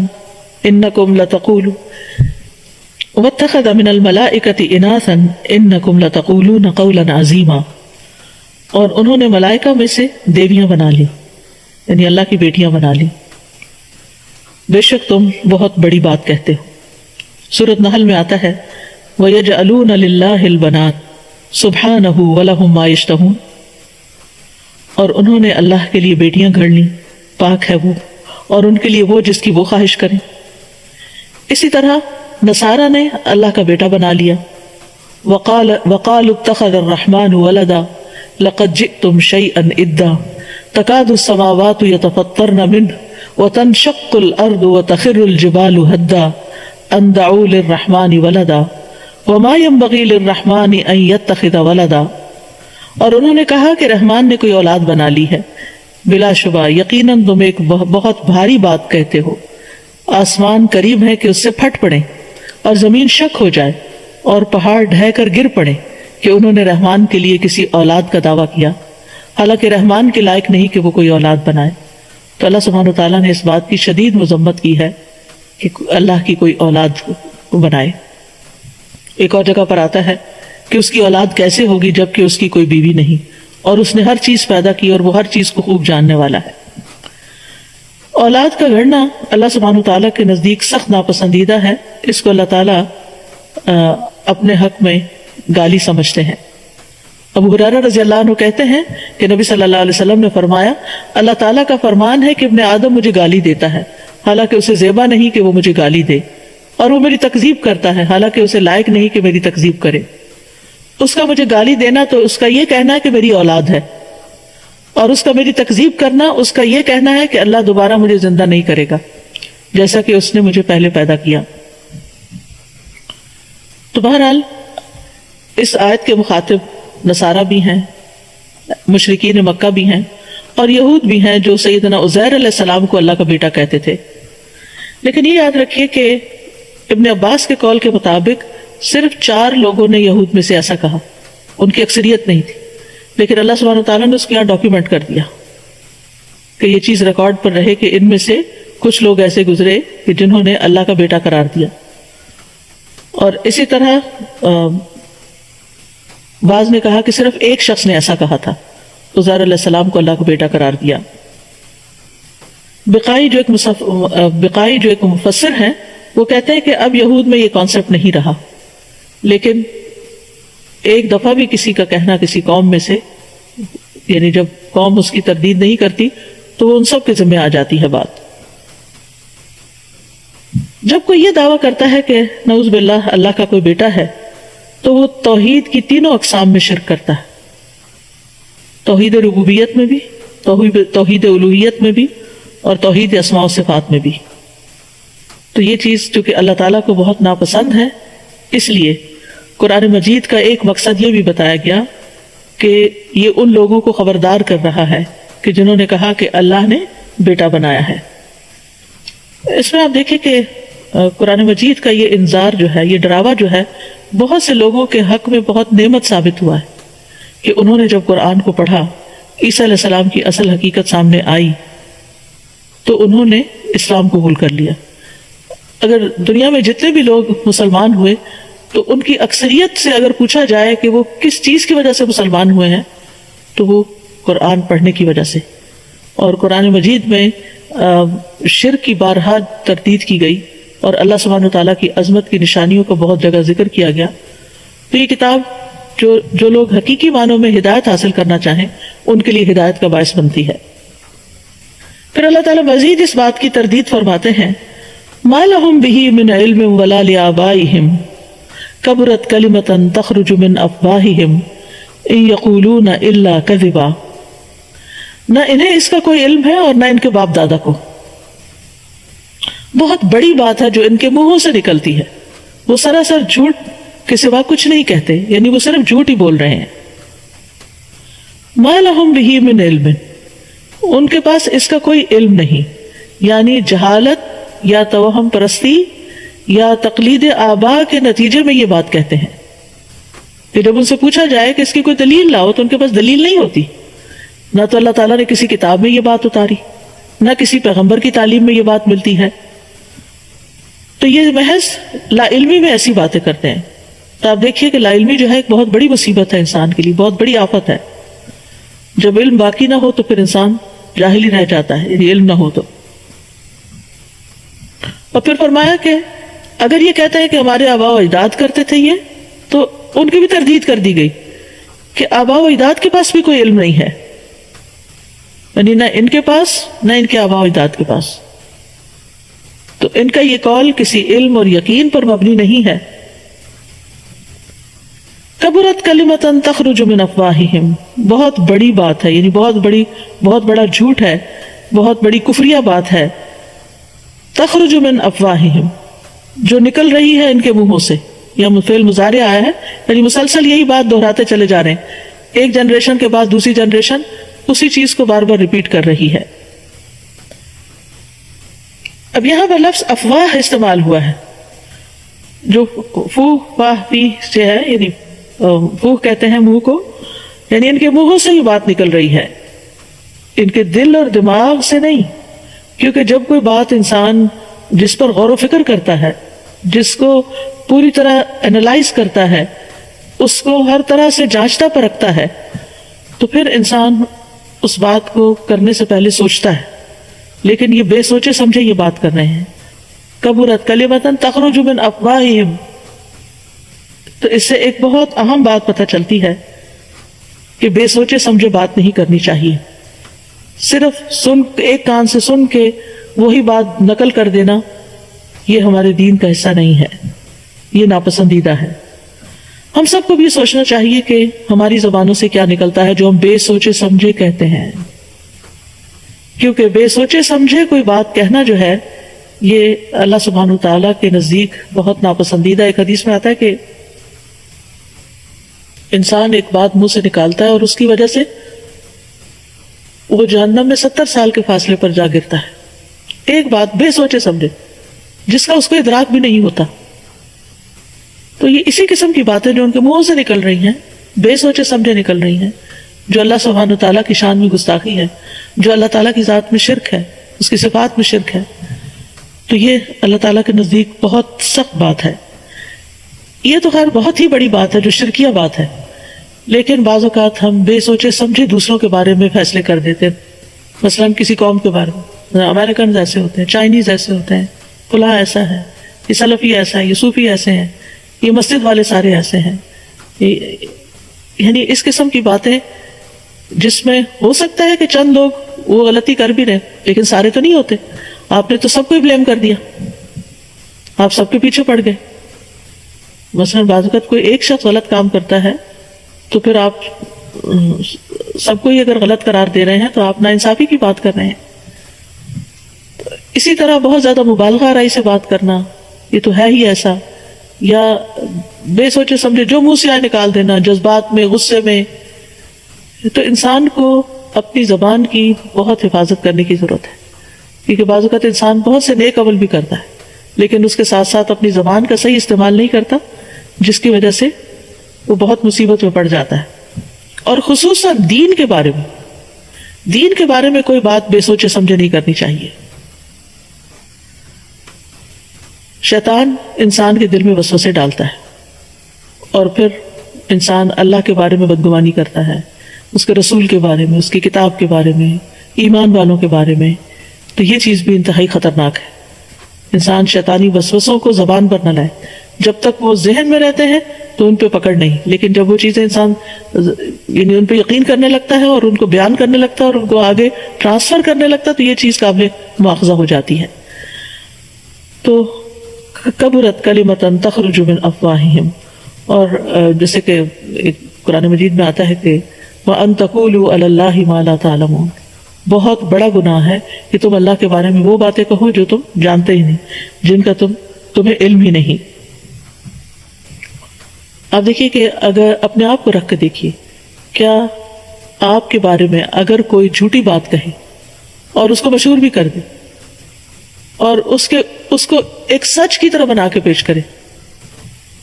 إِنَّكُمْ لَتَقُولُونَ قَوْلًا عَظِيمًا، اور انہوں نے ملائکہ میں سے دیویاں بنا لی، یعنی اللہ کی بیٹیاں بنا لی. بے شک تم بہت بڑی بات کہتے ہو. سورۃ نحل میں آتا ہے وَيَجْعَلُونَ لِلَّهِ الْبَنَاتِ سُبْحَانَهُ وَلَهُم مَّا يَشْتَهُونَ، اور انہوں نے اللہ کے لیے بیٹیاں گھڑ لی، پاک ہے وہ، اور ان کے لیے وہ جس کی وہ خواہش کریں. اسی طرح نصارہ نے اللہ کا بیٹا بنا لیا. وَقَالُوا اتَّخَذَ الرَّحْمَنُ وَلَدًا لَقَدْ جِئْتُمْ شَيْئًا إِدًّا تَكَادُ السَّمَاوَاتُ يَتَفَطَّرْنَ مِنْهُ وَتَنشَقُّ الْأَرْضُ وَتَخِرُّ الْجِبَالُ هَدًّا أَن دَعُوا لِلرَّحْمَنِ وَلَدًا وما ينبغي للرحمن ان يتخذ ولدا، اور انہوں نے کہا کہ رحمان نے کوئی اولاد بنا لی ہے. بلا شبہ یقیناً تم ایک بہت بھاری بات کہتے ہو. آسمان قریب ہے کہ اس سے پھٹ پڑے اور زمین شک ہو جائے اور پہاڑ ڈھہ کر گر پڑے کہ انہوں نے رحمان کے لیے کسی اولاد کا دعویٰ کیا، حالانکہ رحمان کے لائق نہیں کہ وہ کوئی اولاد بنائے. تو اللہ سبحانہ وتعالیٰ نے اس بات کی شدید مذمت کی ہے کہ اللہ کی کوئی اولاد بنائے. ایک اور جگہ پر آتا ہے کہ اس کی اولاد کیسے ہوگی جبکہ اس کی کوئی بیوی نہیں، اور اس نے ہر چیز پیدا کی اور وہ ہر چیز کو خوب جاننے والا ہے. اولاد کا گھڑنا اللہ سبحانہ وتعالیٰ کے نزدیک سخت ناپسندیدہ ہے. اس کو اللہ تعالیٰ اپنے حق میں گالی سمجھتے ہیں. ابو ہریرہ رضی اللہ عنہ کہتے ہیں کہ نبی صلی اللہ علیہ وسلم نے فرمایا، اللہ تعالیٰ کا فرمان ہے کہ ابن آدم مجھے گالی دیتا ہے حالانکہ اسے زیبا نہیں کہ وہ مجھے گالی دے، اور وہ میری تکذیب کرتا ہے حالانکہ اسے لائق نہیں کہ میری تکذیب کرے. اس کا مجھے گالی دینا تو اس کا یہ کہنا ہے کہ میری اولاد ہے، اور اس کا میری تکذیب کرنا اس کا یہ کہنا ہے کہ اللہ دوبارہ مجھے زندہ نہیں کرے گا جیسا کہ اس نے مجھے پہلے پیدا کیا. تو بہرحال اس آیت کے مخاطب نصارہ بھی ہیں، مشرکین مکہ بھی ہیں، اور یہود بھی ہیں جو سیدنا عزیر علیہ السلام کو اللہ کا بیٹا کہتے تھے. لیکن یہ یاد رکھیے کہ ابن عباس کے قول کے مطابق صرف 4 لوگوں نے یہود میں سے ایسا کہا، ان کی اکثریت نہیں تھی. لیکن اللہ سبحانہ وتعالیٰ نے اس کو یہاں ڈاکیومنٹ کر دیا کہ یہ چیز ریکارڈ پر رہے کہ ان میں سے کچھ لوگ ایسے گزرے کہ جنہوں نے اللہ کا بیٹا قرار دیا. اور اسی طرح بعض نے کہا کہ صرف ایک شخص نے ایسا کہا تھا، عزیر علیہ السلام کو اللہ کا بیٹا قرار دیا. بقائی جو ایک مفسر ہیں وہ کہتے ہیں کہ اب یہود میں یہ کانسیپٹ نہیں رہا، لیکن ایک دفعہ بھی کسی کا کہنا کسی قوم میں سے، یعنی جب قوم اس کی تردید نہیں کرتی تو وہ ان سب کے ذمہ آ جاتی ہے بات. جب کوئی یہ دعویٰ کرتا ہے کہ نعوذ باللہ اللہ کا کوئی بیٹا ہے تو وہ توحید کی تینوں اقسام میں شرک کرتا ہے، توحید ربوبیت میں بھی، توحید الوہیت میں بھی، اور توحید اسماء و صفات میں بھی. تو یہ چیز چونکہ اللہ تعالیٰ کو بہت ناپسند ہے، اس لیے قرآن مجید کا ایک مقصد یہ بھی بتایا گیا کہ یہ ان لوگوں کو خبردار کر رہا ہے کہ جنہوں نے کہا کہ اللہ نے بیٹا بنایا ہے. اس میں آپ دیکھیں کہ قرآن مجید کا یہ انذار جو ہے، یہ ڈراوا جو ہے، بہت سے لوگوں کے حق میں بہت نعمت ثابت ہوا ہے کہ انہوں نے جب قرآن کو پڑھا، عیسیٰ علیہ السلام کی اصل حقیقت سامنے آئی تو انہوں نے اسلام قبول کر لیا. اگر دنیا میں جتنے بھی لوگ مسلمان ہوئے تو ان کی اکثریت سے اگر پوچھا جائے کہ وہ کس چیز کی وجہ سے مسلمان ہوئے ہیں تو وہ قرآن پڑھنے کی وجہ سے. اور قرآن مجید میں شرک کی بارہا تردید کی گئی اور اللہ سبحانہ وتعالیٰ کی عظمت کی نشانیوں کو بہت جگہ ذکر کیا گیا. تو یہ کتاب جو لوگ حقیقی معنوں میں ہدایت حاصل کرنا چاہیں ان کے لیے ہدایت کا باعث بنتی ہے. پھر اللہ تعالیٰ مزید اس بات کی تردید فرماتے ہیں، ما لهم به من علم ولا لآبائهم کبرت کلمۃ تخرج من افواہہم ان یقولون الا کذبا. نہ انہیں اس کا کوئی علم ہے اور نہ ان کے باپ دادا کو. بہت بڑی بات ہے جو ان کے منہوں سے نکلتی ہے، وہ سراسر جھوٹ کے سوا کچھ نہیں کہتے، یعنی وہ صرف جھوٹ ہی بول رہے ہیں. ما لهم به من علم، ان کے پاس اس کا کوئی علم نہیں، یعنی جہالت یا توہم پرستی یا تقلید آبا کے نتیجے میں یہ بات کہتے ہیں کہ جب ان سے پوچھا جائے کہ اس کی کوئی دلیل لاؤ تو ان کے پاس دلیل نہیں ہوتی. نہ تو اللہ تعالیٰ نے کسی کتاب میں یہ بات اتاری، نہ کسی پیغمبر کی تعلیم میں یہ بات ملتی ہے. تو یہ محض لا علمی میں ایسی باتیں کرتے ہیں. تو آپ دیکھیے کہ لا علمی جو ہے ایک بہت بڑی مصیبت ہے انسان کے لیے، بہت بڑی آفت ہے. جب علم باقی نہ ہو تو پھر انسان جاہل ہی رہ جاتا ہے، علم نہ ہو تو. اور پھر فرمایا کہ اگر یہ کہتا ہے کہ ہمارے آباء و اجداد کرتے تھے یہ، تو ان کی بھی تردید کر دی گئی کہ آباء و اجداد کے پاس بھی کوئی علم نہیں ہے، یعنی نہ ان کے پاس نہ ان کے آباء و اجداد کے پاس. تو ان کا یہ قول کسی علم اور یقین پر مبنی نہیں ہے. کبرت کلمۃ تخرج من افواہہم، بہت بڑی بات ہے، یعنی بہت بڑا جھوٹ ہے، بہت بڑی کفریہ بات ہے. تخرج من افواہہم، جو نکل رہی ہے ان کے منہوں سے، یا فعل مضارع آیا ہے، یعنی مسلسل یہی بات دہراتے چلے جا رہے ہیں، ایک جنریشن کے بعد دوسری جنریشن اسی چیز کو بار بار ریپیٹ کر رہی ہے۔ اب یہاں پر لفظ افواہ استعمال ہوا ہے، جو فو واہ فی سے ہے، یعنی فو کہتے ہیں منہ کو، یعنی ان کے منہوں سے ہی بات نکل رہی ہے، ان کے دل اور دماغ سے نہیں، کیونکہ جب کوئی بات انسان جس پر غور و فکر کرتا ہے، جس کو پوری طرح انالائز کرتا ہے، اس کو ہر طرح سے جانچتا پرکھتا ہے، تو پھر انسان اس بات کو کرنے سے پہلے سوچتا ہے، لیکن یہ بے سوچے سمجھے یہ بات کر رہے ہیں۔ کبرت کلمۃ تخرج من افواہہم، تو اس سے ایک بہت اہم بات پتہ چلتی ہے کہ بے سوچے سمجھے بات نہیں کرنی چاہیے، صرف ایک کان سے سن کے وہی بات نقل کر دینا یہ ہمارے دین کا حصہ نہیں ہے، یہ ناپسندیدہ ہے۔ ہم سب کو بھی سوچنا چاہیے کہ ہماری زبانوں سے کیا نکلتا ہے جو ہم بے سوچے سمجھے کہتے ہیں، کیونکہ بے سوچے سمجھے کوئی بات کہنا جو ہے یہ اللہ سبحانہ تعالیٰ کے نزدیک بہت ناپسندیدہ۔ ایک حدیث میں آتا ہے کہ انسان ایک بات منہ سے نکالتا ہے اور اس کی وجہ سے وہ جہنم میں 70 سال کے فاصلے پر جا گرتا ہے، ایک بات بے سوچے سمجھے جس کا اس کو ادراک بھی نہیں ہوتا۔ تو یہ اسی قسم کی باتیں جو ان کے منہوں سے نکل رہی ہیں، بے سوچے سمجھے نکل رہی ہیں، جو اللہ سبحانہ تعالیٰ کی شان میں گستاخی ہے، جو اللہ تعالیٰ کی ذات میں شرک ہے، اس کی صفات میں شرک ہے، تو یہ اللہ تعالیٰ کے نزدیک بہت سخت بات ہے۔ یہ تو خیر بہت ہی بڑی بات ہے جو شرکیہ بات ہے، لیکن بعض اوقات ہم بے سوچے سمجھے دوسروں کے بارے میں فیصلے کر دیتے ہیں، مثلاً کسی قوم کے بارے میں، امریکنز ایسے ہوتے ہیں، چائنیز ایسے ہوتے ہیں، فلاں ایسا ہے، یہ سلفی ایسا ہے، یہ صوفی ایسے ہیں، یہ مسجد والے سارے ایسے ہیں، یعنی اس قسم کی باتیں جس میں ہو سکتا ہے کہ چند لوگ وہ غلطی کر بھی رہے، لیکن سارے تو نہیں ہوتے۔ آپ نے تو سب کو ہی بلیم کر دیا، آپ سب کے پیچھے پڑ گئے۔ مثلاً بعض اوقات کوئی ایک شخص غلط کام کرتا ہے تو پھر آپ سب کو ہی اگر غلط قرار دے رہے ہیں تو آپ ناانصافی کی بات کر رہے ہیں۔ اسی طرح بہت زیادہ مبالغہ آرائی سے بات کرنا، یہ تو ہے ہی ایسا، یا بے سوچے سمجھے جو منہ سے آئے نکال دینا، جذبات میں، غصے میں، تو انسان کو اپنی زبان کی بہت حفاظت کرنے کی ضرورت ہے، کیونکہ بعض اوقات انسان بہت سے نیک عمل بھی کرتا ہے لیکن اس کے ساتھ ساتھ اپنی زبان کا صحیح استعمال نہیں کرتا، جس کی وجہ سے وہ بہت مصیبت میں پڑ جاتا ہے۔ اور خصوصاً دین کے بارے میں کوئی بات بے سوچے سمجھے نہیں کرنی چاہیے۔ شیطان انسان کے دل میں وسوسے ڈالتا ہے اور پھر انسان اللہ کے بارے میں بدگمانی کرتا ہے، اس کے رسول کے بارے میں، اس کی کتاب کے بارے میں، ایمان والوں کے بارے میں، تو یہ چیز بھی انتہائی خطرناک ہے۔ انسان شیطانی وسوسوں کو زبان پر نہ لائے، جب تک وہ ذہن میں رہتے ہیں تو ان پہ پکڑ نہیں، لیکن جب وہ چیزیں انسان یعنی ان پہ یقین کرنے لگتا ہے اور ان کو بیان کرنے لگتا ہے اور ان کو آگے ٹرانسفر کرنے لگتا ہے تو یہ چیز قابل مواخذہ ہو جاتی ہے۔ تو کبرت کلمۃ تخرج من افواہہم، اور جیسے کہ قرآن مجید میں آتا ہے کہ وَأَن تَقُولُوا عَلَى اللَّهِ مَا لَا تَعْلَمُونَ، بہت بڑا گناہ ہے کہ تم اللہ کے بارے میں وہ باتیں کہو جو تم جانتے ہی نہیں، جن کا تمہیں علم ہی نہیں۔ آپ دیکھیے کہ اگر اپنے آپ کو رکھ کے دیکھیے، کیا آپ کے بارے میں اگر کوئی جھوٹی بات کہے اور اس کو مشہور بھی کر دے اور اس کو ایک سچ کی طرح بنا کے پیش کرے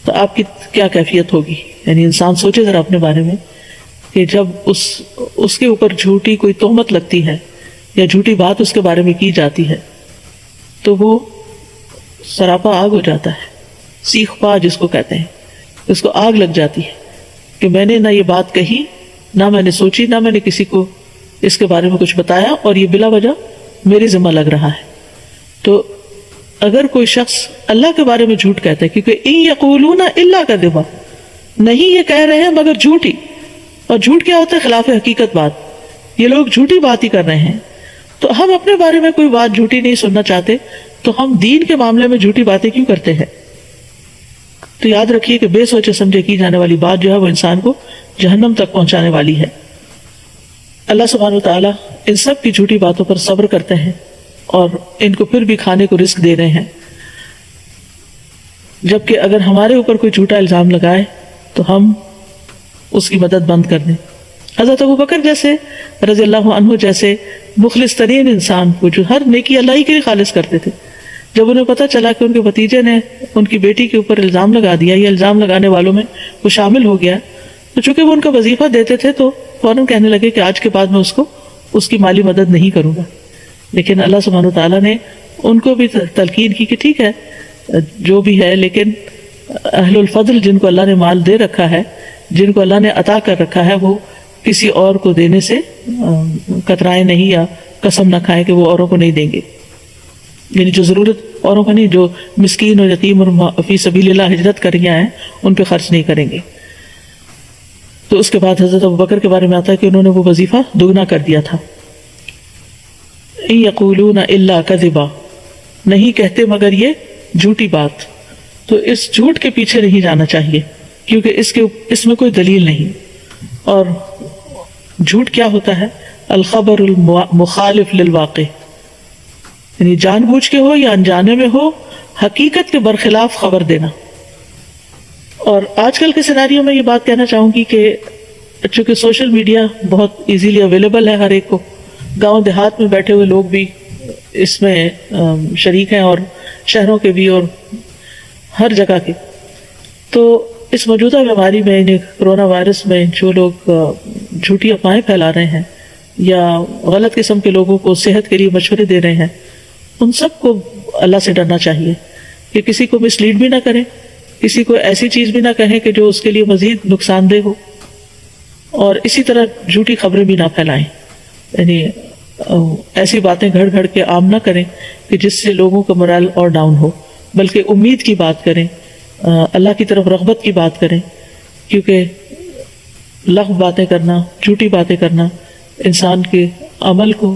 تو آپ کی کیا کیفیت ہوگی؟ یعنی انسان سوچے ذرا اپنے بارے میں کہ جب اس کے اوپر جھوٹی کوئی تہمت لگتی ہے یا جھوٹی بات اس کے بارے میں کی جاتی ہے تو وہ سراپا آگ ہو جاتا ہے، سیخ پا جس کو کہتے ہیں، اس کو آگ لگ جاتی ہے کہ میں نے نہ یہ بات کہی، نہ میں نے سوچی، نہ میں نے کسی کو اس کے بارے میں کچھ بتایا، اور یہ بلا وجہ میرے ذمہ لگ رہا ہے۔ تو اگر کوئی شخص اللہ کے بارے میں جھوٹ کہتا ہے، کیونکہ ان یقولون الا کذبا، نہیں یہ کہہ رہے ہیں مگر جھوٹی، اور جھوٹ کیا ہوتا ہے؟ خلاف حقیقت بات، یہ لوگ جھوٹی بات ہی کر رہے ہیں۔ تو ہم اپنے بارے میں کوئی بات جھوٹی نہیں سننا چاہتے تو ہم دین کے معاملے میں جھوٹی باتیں کیوں کرتے ہیں؟ تو یاد رکھیے کہ بے سوچے سمجھے کی جانے والی بات جو ہے وہ انسان کو جہنم تک پہنچانے والی ہے۔ اللہ سبحانہ و تعالیٰ ان سب کی جھوٹی باتوں پر صبر کرتے ہیں اور ان کو پھر بھی کھانے کو رزق دے رہے ہیں۔ جبکہ اگر ہمارے اوپر کوئی جھوٹا الزام لگائے تو ہم اس کی مدد بند کر دیں. حضرت ابو بکر جیسے رضی اللہ عنہ جیسے مخلص ترین انسان کو جو ہر نیکی اللہ ہی کے لیے خالص کرتے تھے، جب انہیں پتہ چلا کہ ان کے بھتیجے نے ان کی بیٹی کے اوپر الزام لگا دیا یا الزام لگانے والوں میں وہ شامل ہو گیا، تو چونکہ وہ ان کا وظیفہ دیتے تھے تو فوراً کہنے لگے کہ آج کے بعد میں اس کی مالی مدد نہیں کروں گا. لیکن اللہ سبحانہ وتعالیٰ نے ان کو بھی تلقین کی کہ ٹھیک ہے جو بھی ہے، لیکن اہل الفضل جن کو اللہ نے مال دے رکھا ہے، جن کو اللہ نے عطا کر رکھا ہے، وہ کسی اور کو دینے سے کترائے نہیں یا قسم نہ کھائے کہ وہ اوروں کو نہیں دیں گے. یعنی جو ضرورت اوروں کو نہیں، جو مسکین اور یتیم اور فی سبیل اللہ ہجرت کر رہے ہیں ان پہ خرچ نہیں کریں گے. تو اس کے بعد حضرت ابوبکر کے بارے میں آتا ہے کہ انہوں نے وہ وظیفہ دگنا کر دیا تھا. یقولون الا کذبا، نہیں کہتے مگر یہ جھوٹی بات. تو اس جھوٹ کے پیچھے نہیں جانا چاہیے کیونکہ اس میں کوئی دلیل نہیں. اور جھوٹ کیا ہوتا ہے؟ الخبر المخالف للواقع، یعنی جان بوجھ کے ہو یا انجانے میں ہو، حقیقت کے برخلاف خبر دینا. اور آج کل کے سیناریو میں یہ بات کہنا چاہوں گی کہ چونکہ سوشل میڈیا بہت ایزیلی اویلیبل ہے ہر ایک کو، گاؤں دیہات میں بیٹھے ہوئے لوگ بھی اس میں شریک ہیں اور شہروں کے بھی اور ہر جگہ کے. تو اس موجودہ بیماری میں، کرونا وائرس میں جو لوگ جھوٹی افواہیں پھیلا رہے ہیں یا غلط قسم کے لوگوں کو صحت کے لیے مشورے دے رہے ہیں، ان سب کو اللہ سے ڈرنا چاہیے کہ کسی کو مس لیڈ بھی نہ کریں، کسی کو ایسی چیز بھی نہ کہیں کہ جو اس کے لیے مزید نقصان دہ ہو، اور اسی طرح جھوٹی خبریں بھی نہ پھیلائیں. یعنی ایسی باتیں گھڑ گھڑ کے عام نہ کریں کہ جس سے لوگوں کا morale اور ڈاؤن ہو، بلکہ امید کی بات کریں، اللہ کی طرف رغبت کی بات کریں. کیونکہ لغو باتیں کرنا، جھوٹی باتیں کرنا انسان کے عمل کو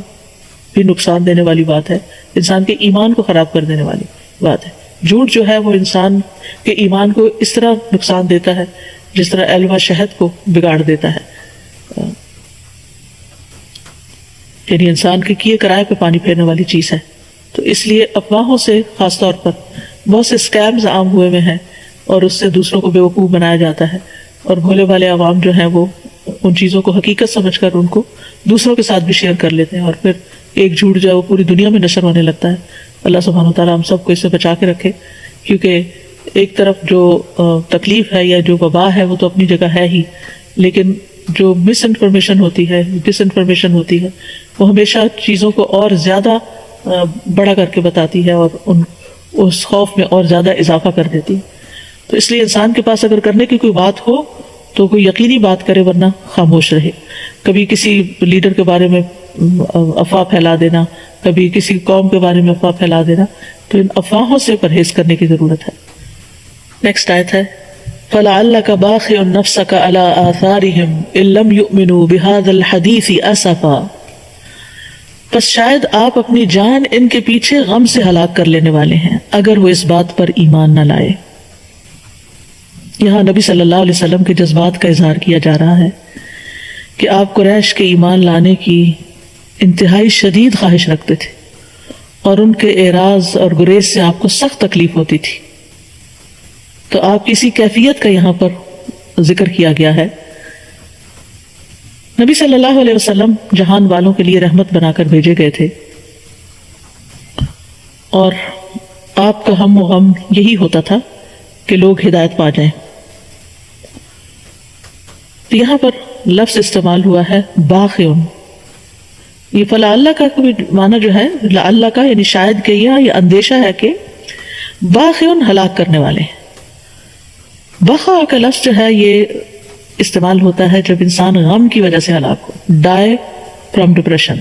بھی نقصان دینے والی بات ہے، انسان کے ایمان کو خراب کر دینے والی بات ہے. جھوٹ جو ہے وہ انسان کے ایمان کو اس طرح نقصان دیتا ہے جس طرح الوا شہد کو بگاڑ دیتا ہے. یعنی انسان کے کیے کرائے پہ پانی پھیرنے والی چیز ہے. تو اس لیے افواہوں سے خاص طور پر بہت سے اسکیمز عام ہوئے ہوئے ہیں اور اس سے دوسروں کو بیوقوف بنایا جاتا ہے، اور بھولے والے عوام جو ہیں وہ ان چیزوں کو حقیقت سمجھ کر ان کو دوسروں کے ساتھ بھی شیئر کر لیتے ہیں، اور پھر ایک جھوٹ جو ہے وہ پوری دنیا میں نشر ہونے لگتا ہے. اللہ سبحانہ وتعالیٰ ہم سب کو اس سے بچا کے رکھے. کیونکہ ایک طرف جو تکلیف ہے یا جو وبا ہے وہ تو اپنی جگہ ہے ہی، لیکن جو مس انفارمیشن ہوتی ہے، ڈس انفارمیشن ہوتی ہے، وہ ہمیشہ چیزوں کو اور زیادہ بڑا کر کے بتاتی ہے اور اس خوف میں اور زیادہ اضافہ کر دیتی ہے. تو اس لیے انسان کے پاس اگر کرنے کی کوئی بات ہو تو کوئی یقینی بات کرے، ورنہ خاموش رہے. کبھی کسی لیڈر کے بارے میں افواہ پھیلا دینا، کبھی کسی قوم کے بارے میں افواہ پھیلا دینا، تو ان افواہوں سے پرہیز کرنے کی ضرورت ہے. نیکسٹ آیت ہے فَلَعَلَّكَ بَاخِعٌ نَفْسَكَ عَلَىٰ آثَارِهِمْ إِن لَّمْ يُؤْمِنُوا بِهَٰذَا الْحَدِيثِ أَسَفًا، پس شاید آپ اپنی جان ان کے پیچھے غم سے ہلاک کر لینے والے ہیں اگر وہ اس بات پر ایمان نہ لائے. یہاں نبی صلی اللہ علیہ وسلم کے جذبات کا اظہار کیا جا رہا ہے کہ آپ قریش کے ایمان لانے کی انتہائی شدید خواہش رکھتے تھے، اور ان کے اعراض اور گریز سے آپ کو سخت تکلیف ہوتی تھی. تو آپ کی اسی کیفیت کا یہاں پر ذکر کیا گیا ہے. نبی صلی اللہ علیہ وسلم جہان والوں کے لیے رحمت بنا کر بھیجے گئے تھے، اور آپ کا ہم و غم یہی ہوتا تھا کہ لوگ ہدایت پا جائیں. تو یہاں پر لفظ استعمال ہوا ہے باخعن. یہ فلعل کا کوئی معنی جو ہے لعل کا، یعنی شاید کہ یہ اندیشہ ہے کہ باخعن ہلاک کرنے والے ہیں. بخا کا لفظ جو ہے یہ استعمال ہوتا ہے جب انسان غم کی وجہ سے ہلاک ہو، ڈائی فرام ڈپریشن،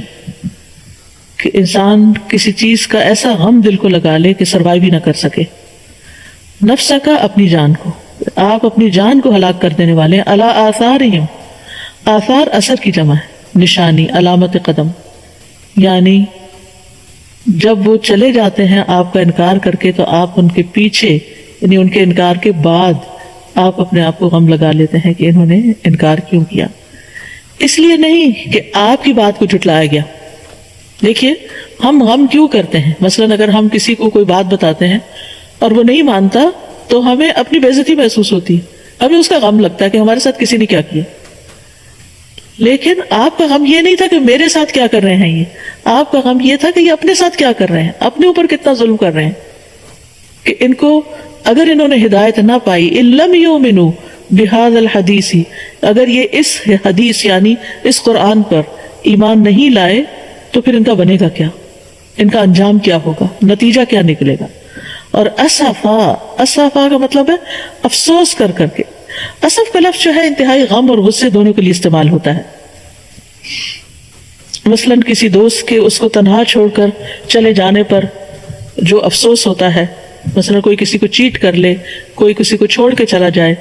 کہ انسان کسی چیز کا ایسا غم دل کو لگا لے کہ سروائیو بھی نہ کر سکے. نفس کا اپنی جان کو، آپ اپنی جان کو ہلاک کر دینے والے ہیں. علی آثارہم، آثار اثر کی جمع ہے، نشانی، علامت قدم. یعنی جب وہ چلے جاتے ہیں آپ کا انکار کر کے تو آپ ان کے پیچھے، یعنی ان کے انکار کے بعد آپ اپنے آپ کو غم لگا لیتے ہیں کہ انہوں نے انکار کیوں کیا. اس لیے نہیں کہ آپ کی بات کو جھٹلایا گیا. دیکھیے ہم غم کیوں کرتے ہیں؟ مثلا اگر ہم کسی کو کوئی بات بتاتے ہیں اور وہ نہیں مانتا تو ہمیں اپنی بے عزتی محسوس ہوتی ہے، ہمیں اس کا غم لگتا ہے کہ ہمارے ساتھ کسی نے کیا کیا. لیکن آپ کا غم یہ نہیں تھا کہ میرے ساتھ کیا کر رہے ہیں یہ، آپ کا غم یہ تھا کہ یہ اپنے ساتھ کیا کر رہے ہیں، اپنے اوپر کتنا ظلم کر رہے ہیں، کہ ان کو اگر انہوں نے ہدایت نہ پائی، ان لم یؤمنوا بہذا الحدیث، اگر یہ اس حدیث یعنی اس قرآن پر ایمان نہیں لائے تو پھر ان کا بنے گا کیا، ان کا انجام کیا ہوگا، نتیجہ کیا نکلے گا. اور اسفا کا مطلب ہے افسوس کر کر کے. اسف کا لفظ جو ہے انتہائی غم اور غصے دونوں کے لیے استعمال ہوتا ہے. مثلا کسی دوست کے اس کو تنہا چھوڑ کر چلے جانے پر جو افسوس ہوتا ہے، مثلا کوئی کسی کو چیٹ کر لے، کوئی کسی کو چھوڑ کے چلا جائے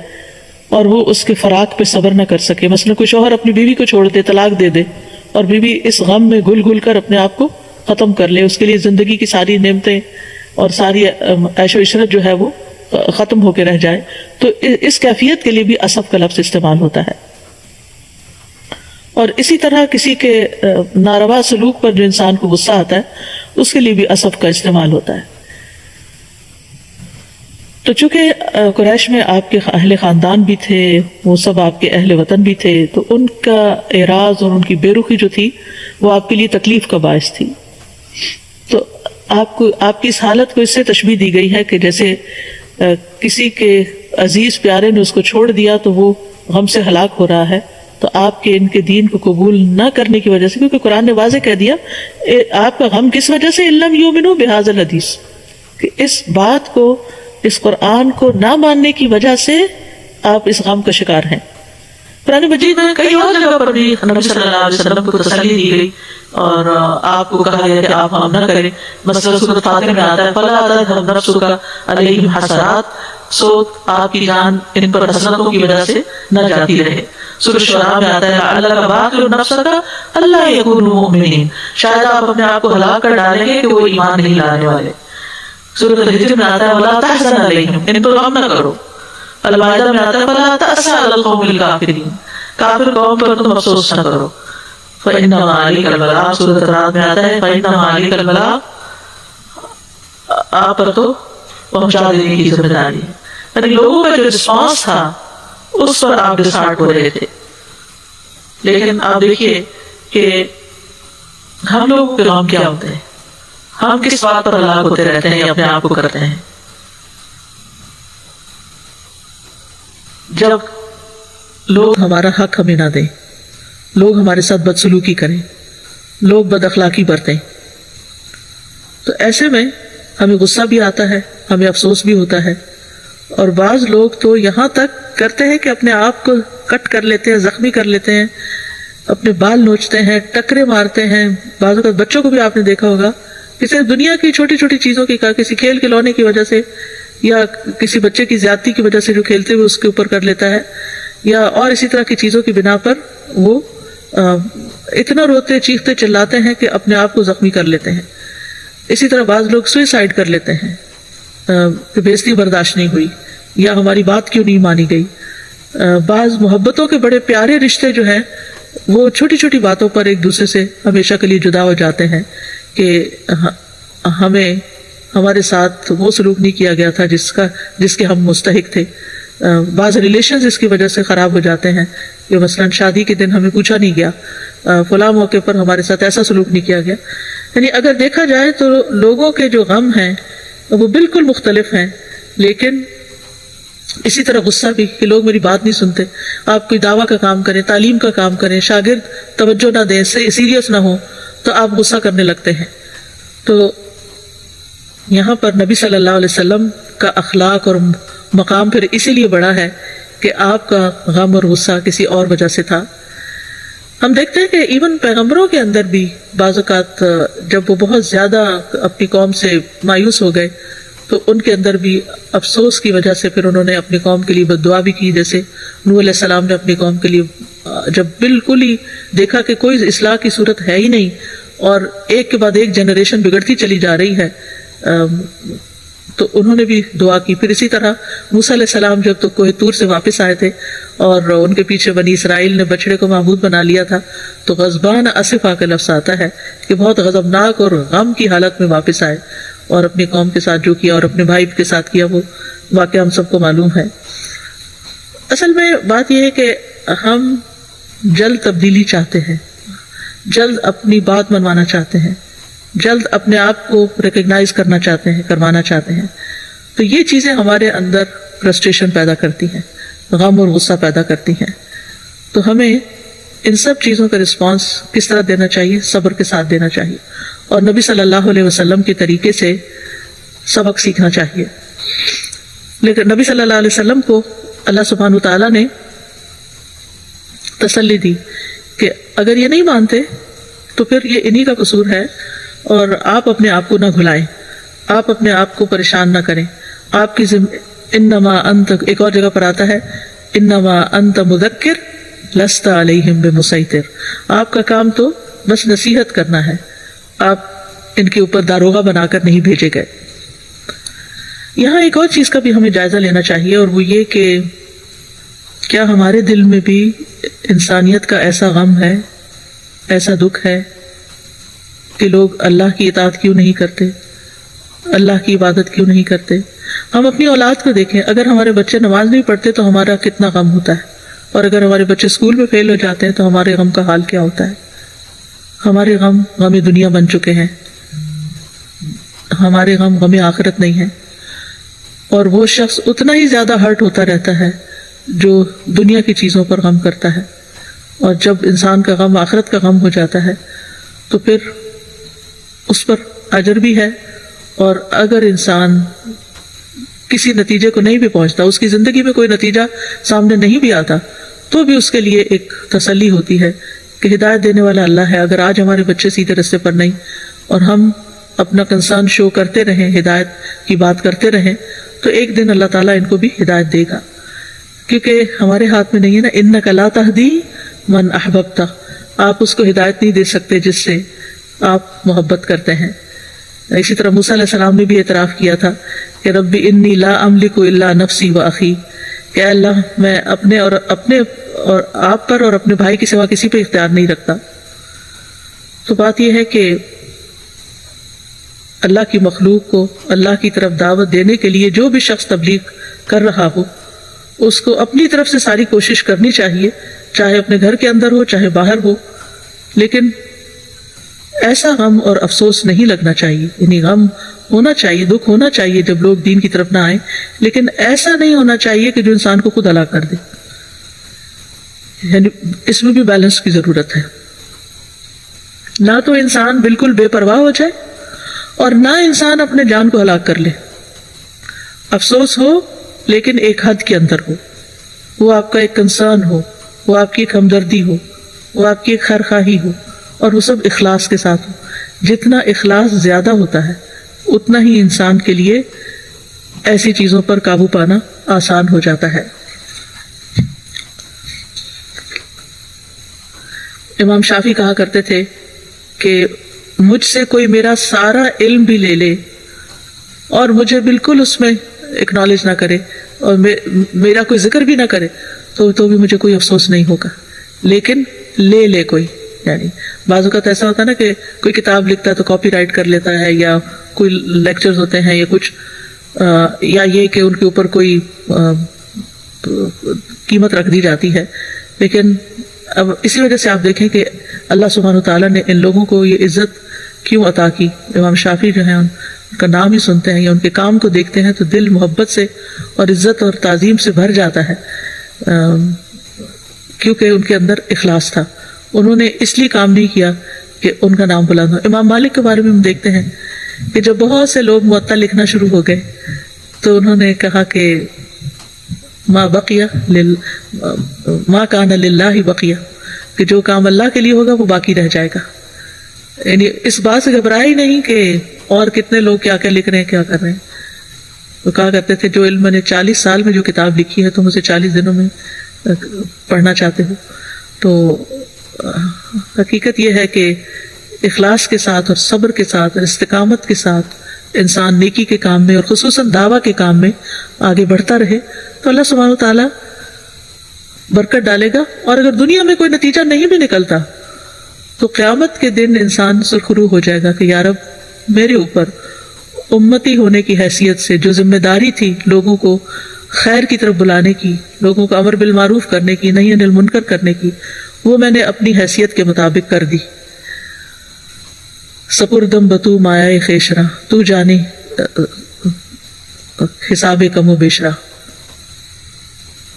اور وہ اس کے فراق پہ صبر نہ کر سکے، مثلا کوئی شوہر اپنی بیوی کو چھوڑ دے، طلاق دے دے، اور بیوی اس غم میں گل گل کر اپنے آپ کو ختم کر لے، اس کے لیے زندگی کی ساری نعمتیں اور ساری عیش و عشرت جو ہے وہ ختم ہو کے رہ جائے، تو اس کیفیت کے لیے بھی اسف کا لفظ استعمال ہوتا ہے. اور اسی طرح کسی کے ناروا سلوک پر جو انسان کو غصہ آتا ہے اس کے لیے بھی اسف کا استعمال ہوتا ہے. تو چونکہ قریش میں آپ کے اہل خاندان بھی تھے، وہ سب آپ کے اہل وطن بھی تھے، تو ان کا اعراض اور ان کی بے رخی جو تھی وہ آپ کے لیے تکلیف کا باعث تھی. تو آپ کی اس حالت کو اس سے تشبیہ دی گئی ہے کہ جیسے کسی کے عزیز پیارے نے اس کو چھوڑ دیا تو وہ غم سے ہلاک ہو رہا ہے، تو آپ کے ان کے دین کو قبول نہ کرنے کی وجہ سے، کیونکہ قرآن نے واضح کہہ دیا آپ کا غم کس وجہ سے، لم یؤمنوا بہذا الحدیث، کہ اس بات کو، اس قرآن کو نہ ماننے کی وجہ سے آپ اس غم کا شکار ہیں. قرآن مجید میں کئی اور جگہ پر بھی نبی صلی اللہ علیہ وسلم کو تسلی دی گئی اور آپ کو کہا گیا کہ آپ غم نہ کریں. مثلا سورۃ فاطر میں آتا ہے فَلَا تَذْهَبْ نَفْسُكَ عَلَيْهِمْ حَسَرَاتٍ، سو آپ کی جان ان پر حسرتوں کی وجہ سے نہ جاتی رہے. سورۃ شعراء میں آتا ہے لَعَلَّكَ بَاخِعٌ نَفْسَكَ أَلَّا يَكُونُوا مُؤْمِنِينَ، شاید آپ اپنے آپ کو ہلاک کر ڈالیں گے کہ وہ ایمان نہیں لانے والے. سورۃ الحجر میں آتا ہے وَلَا تَحْزَنْ عَلَيْهِمْ، ان پر غم نہ کرو. المائدہ میں آتا ہے فَلَا تَأْسَ عَلَى الْقَوْمِ الْكَافِرِينَ، کافر قوم پر تم افسوس نہ کرو. فَإِنَّمَا عَلَيْكَ الْبَلَاغُ، سورۃ رعد میں آتا ہے فَإِنَّمَا عَلَيْكَ الْبَلَاغُ، آپ پر تو پہنچا دینے کی ذمہ داری ہے. یعنی لوگوں کا جو رسپانس تھا اس پر آپ ڈسہارٹ ہو رہے تھے. لیکن آپ دیکھیے کہ ہم لوگوں کے غم کیا ہوتے ہیں، ہم کس بات پر ہلاک ہوتے رہتے ہیں یا اپنے آپ کو کرتے ہیں. جب لوگ ہمارا حق ہمیں نہ دیں، لوگ ہمارے ساتھ بدسلوکی کریں، لوگ بد اخلاقی برتیں، تو ایسے میں ہمیں غصہ بھی آتا ہے، ہمیں افسوس بھی ہوتا ہے. اور بعض لوگ تو یہاں تک کرتے ہیں کہ اپنے آپ کو کٹ کر لیتے ہیں، زخمی کر لیتے ہیں، اپنے بال نوچتے ہیں، ٹکرے مارتے ہیں. بعض اوقات بچوں کو بھی آپ نے دیکھا ہوگا، کسی دنیا کی چھوٹی چھوٹی چیزوں کی، کسی کھیل کھلونے کی وجہ سے یا کسی بچے کی زیادتی کی وجہ سے جو کھیلتے ہوئے اس کے اوپر کر لیتا ہے، یا اور اسی طرح کی چیزوں کی بنا پر وہ اتنا روتے چیختے چلاتے ہیں کہ اپنے آپ کو زخمی کر لیتے ہیں. اسی طرح بعض لوگ سوئسائڈ کر لیتے ہیں کہ بے عزتی برداشت نہیں ہوئی یا ہماری بات کیوں نہیں مانی گئی. بعض محبتوں کے بڑے پیارے رشتے جو ہیں وہ چھوٹی چھوٹی باتوں پر ایک دوسرے سے ہمیشہ کے لیے جدا ہو جاتے ہیں کہ ہمیں ہمارے ساتھ وہ سلوک نہیں کیا گیا تھا جس کے ہم مستحق تھے. بعض ریلیشنز اس کی وجہ سے خراب ہو جاتے ہیں کہ مثلا شادی کے دن ہمیں پوچھا نہیں گیا، فلاں موقع پر ہمارے ساتھ ایسا سلوک نہیں کیا گیا. یعنی اگر دیکھا جائے تو لوگوں کے جو غم ہیں وہ بالکل مختلف ہیں. لیکن اسی طرح غصہ بھی کہ لوگ میری بات نہیں سنتے. آپ کوئی دعویٰ کا کام کریں، تعلیم کا کام کریں، شاگرد توجہ نہ دیں، سیریس نہ ہو تو آپ غصہ کرنے لگتے ہیں. تو یہاں پر نبی صلی اللہ علیہ وسلم کا اخلاق اور مقام پھر اسی لیے بڑا ہے کہ آپ کا غم اور غصہ کسی اور وجہ سے تھا. ہم دیکھتے ہیں کہ ایون پیغمبروں کے اندر بھی بعض اوقات جب وہ بہت زیادہ اپنی قوم سے مایوس ہو گئے تو ان کے اندر بھی افسوس کی وجہ سے پھر انہوں نے اپنی قوم کے لیے بد دعا بھی کی. جیسے نوح علیہ السلام نے اپنی قوم کے لیے جب بالکل ہی دیکھا کہ کوئی اصلاح کی صورت ہے ہی نہیں اور ایک کے بعد ایک جنریشن بگڑتی چلی جا رہی ہے تو انہوں نے بھی دعا کی. پھر اسی طرح موسیٰ علیہ السلام جب تو کوہ طور سے واپس آئے تھے اور ان کے پیچھے بنی اسرائیل نے بچڑے کو معبود بنا لیا تھا تو غضبان اسفا کا لفظ آتا ہے کہ بہت غضبناک اور غم کی حالت میں واپس آئے اور اپنی قوم کے ساتھ جو کیا اور اپنے بھائی کے ساتھ کیا وہ واقعہ ہم سب کو معلوم ہے۔ اصل میں بات یہ ہے کہ ہم جلد تبدیلی چاہتے ہیں، جلد اپنی بات منوانا چاہتے ہیں، جلد اپنے آپ کو ریکگنائز کرنا چاہتے ہیں، کروانا چاہتے ہیں، تو یہ چیزیں ہمارے اندر فرسٹریشن پیدا کرتی ہیں، غم اور غصہ پیدا کرتی ہیں۔ تو ہمیں ان سب چیزوں کا رسپانس کس طرح دینا چاہیے؟ صبر کے ساتھ دینا چاہیے، اور نبی صلی اللہ علیہ وسلم کے طریقے سے سبق سیکھنا چاہیے۔ لیکن نبی صلی اللہ علیہ وسلم کو اللہ سبحانہ وتعالیٰ نے تسلی دی کہ اگر یہ نہیں مانتے تو پھر یہ انہی کا قصور ہے، اور آپ اپنے آپ کو نہ بھلائیں، آپ اپنے آپ کو پریشان نہ کریں، آپ کی انما انت، ایک اور جگہ پر آتا ہے انما انت مذکر لست علیہم بمسیطر، آپ کا کام تو بس نصیحت کرنا ہے، آپ ان کے اوپر داروغہ بنا کر نہیں بھیجے گئے۔ یہاں ایک اور چیز کا بھی ہمیں جائزہ لینا چاہیے، اور وہ یہ کہ کیا ہمارے دل میں بھی انسانیت کا ایسا غم ہے، ایسا دکھ ہے کہ لوگ اللہ کی اطاعت کیوں نہیں کرتے، اللہ کی عبادت کیوں نہیں کرتے؟ ہم اپنی اولاد کو دیکھیں، اگر ہمارے بچے نماز نہیں پڑھتے تو ہمارا کتنا غم ہوتا ہے، اور اگر ہمارے بچے اسکول میں فیل ہو جاتے ہیں تو ہمارے غم کا حال کیا ہوتا ہے؟ ہمارے غم غم دنیا بن چکے ہیں، ہمارے غم آخرت نہیں ہے، اور وہ شخص اتنا ہی زیادہ ہرٹ ہوتا رہتا ہے جو دنیا کی چیزوں پر غم کرتا ہے۔ اور جب انسان کا غم آخرت کا غم ہو جاتا ہے تو پھر اس پر اجر بھی ہے، اور اگر انسان کسی نتیجے کو نہیں بھی پہنچتا، اس کی زندگی میں کوئی نتیجہ سامنے نہیں بھی آتا، تو بھی اس کے لیے ایک تسلی ہوتی ہے کہ ہدایت دینے والا اللہ ہے۔ اگر آج ہمارے بچے سیدھے راستے پر نہیں اور ہم اپنا کنسرن شو کرتے رہیں، ہدایت کی بات کرتے رہیں، تو ایک دن اللہ تعالیٰ ان کو بھی ہدایت دے گا، کیونکہ ہمارے ہاتھ میں نہیں ہے نا، انک لا تہدی من احببت، آپ اس کو ہدایت نہیں دے سکتے جس سے آپ محبت کرتے ہیں۔ اسی طرح موسیٰ علیہ السلام نے بھی اعتراف کیا تھا کہ رب انی لا املک الا نفسی و اخی، کہ اللہ میں اپنے اور آپ پر اور اپنے بھائی کے سوا کسی پہ اختیار نہیں رکھتا۔ تو بات یہ ہے کہ اللہ کی مخلوق کو اللہ کی طرف دعوت دینے کے لیے جو بھی شخص تبلیغ کر رہا ہو، اس کو اپنی طرف سے ساری کوشش کرنی چاہیے، چاہے اپنے گھر کے اندر ہو چاہے باہر ہو، لیکن ایسا غم اور افسوس نہیں لگنا چاہیے، یعنی غم ہونا چاہیے، دکھ ہونا چاہیے جب لوگ دین کی طرف نہ آئیں، لیکن ایسا نہیں ہونا چاہیے کہ جو انسان کو خود ہلاک کر دے، یعنی اس میں بھی بیلنس کی ضرورت ہے۔ نہ تو انسان بالکل بے پرواہ ہو جائے اور نہ انسان اپنے جان کو ہلاک کر لے، افسوس ہو لیکن ایک حد کے اندر ہو، وہ آپ کا ایک کنسرن ہو، وہ آپ کی ایک ہمدردی ہو، وہ آپ کی ایک خیرخواہی ہو، اور وہ سب اخلاص کے ساتھ ہو۔ جتنا اخلاص زیادہ ہوتا ہے اتنا ہی انسان کے لیے ایسی چیزوں پر قابو پانا آسان ہو جاتا ہے۔ امام شافعی کہا کرتے تھے کہ مجھ سے کوئی میرا سارا علم بھی لے لے اور مجھے بالکل اس میں اکنالج نہ کرے اور میرا کوئی ذکر بھی نہ کرے تو بھی مجھے کوئی افسوس نہیں ہوگا، لیکن لے کوئی، یعنی بعض اوقات ایسا ہوتا ہے نا کہ کوئی کتاب لکھتا ہے تو کاپی رائٹ کر لیتا ہے، یا کوئی لیکچرز ہوتے ہیں یا کچھ، یا یہ کہ ان کے اوپر کوئی قیمت رکھ دی جاتی ہے، لیکن اب اسی وجہ سے آپ دیکھیں کہ اللہ سبحانہ وتعالیٰ نے ان لوگوں کو یہ عزت کیوں عطا کی۔ امام شافعی جو ہیں ان کا نام ہی سنتے ہیں یا ان کے کام کو دیکھتے ہیں تو دل محبت سے اور عزت اور تعظیم سے بھر جاتا ہے، کیونکہ ان کے اندر اخلاص تھا، انہوں نے اس لیے کام نہیں کیا کہ ان کا نام بلند ہو۔ امام مالک کے بارے میں ہم دیکھتے ہیں کہ جب بہت سے لوگ موطا لکھنا شروع ہو گئے تو انہوں نے کہا کہ ما کان للہ بقیہ، کہ جو کام اللہ کے لیے ہوگا وہ باقی رہ جائے گا، یعنی اس بات سے گھبرایا ہی نہیں کہ اور کتنے لوگ کیا کیا لکھ رہے ہیں، کیا کر رہے ہیں۔ وہ کہا کرتے تھے جو علم نے 40 سال میں جو کتاب لکھی ہے تم اسے 40 دنوں میں پڑھنا چاہتے ہو۔ تو حقیقت یہ ہے کہ اخلاص کے ساتھ اور صبر کے ساتھ اور استقامت کے ساتھ انسان نیکی کے کام میں اور خصوصاً دعویٰ کے کام میں آگے بڑھتا رہے تو اللہ سبحانہ وتعالیٰ برکت ڈالے گا، اور اگر دنیا میں کوئی نتیجہ نہیں بھی نکلتا تو قیامت کے دن انسان سرخرو ہو جائے گا کہ یا رب میرے اوپر امتی ہونے کی حیثیت سے جو ذمہ داری تھی لوگوں کو خیر کی طرف بلانے کی، لوگوں کو امر بالمعروف کرنے کی، نہی عن المنکر کرنے کی، وہ میں نے اپنی حیثیت کے مطابق کر دی. سپردم بتو مایہ خیشرا، تو جانی حساب کم و بیشرا،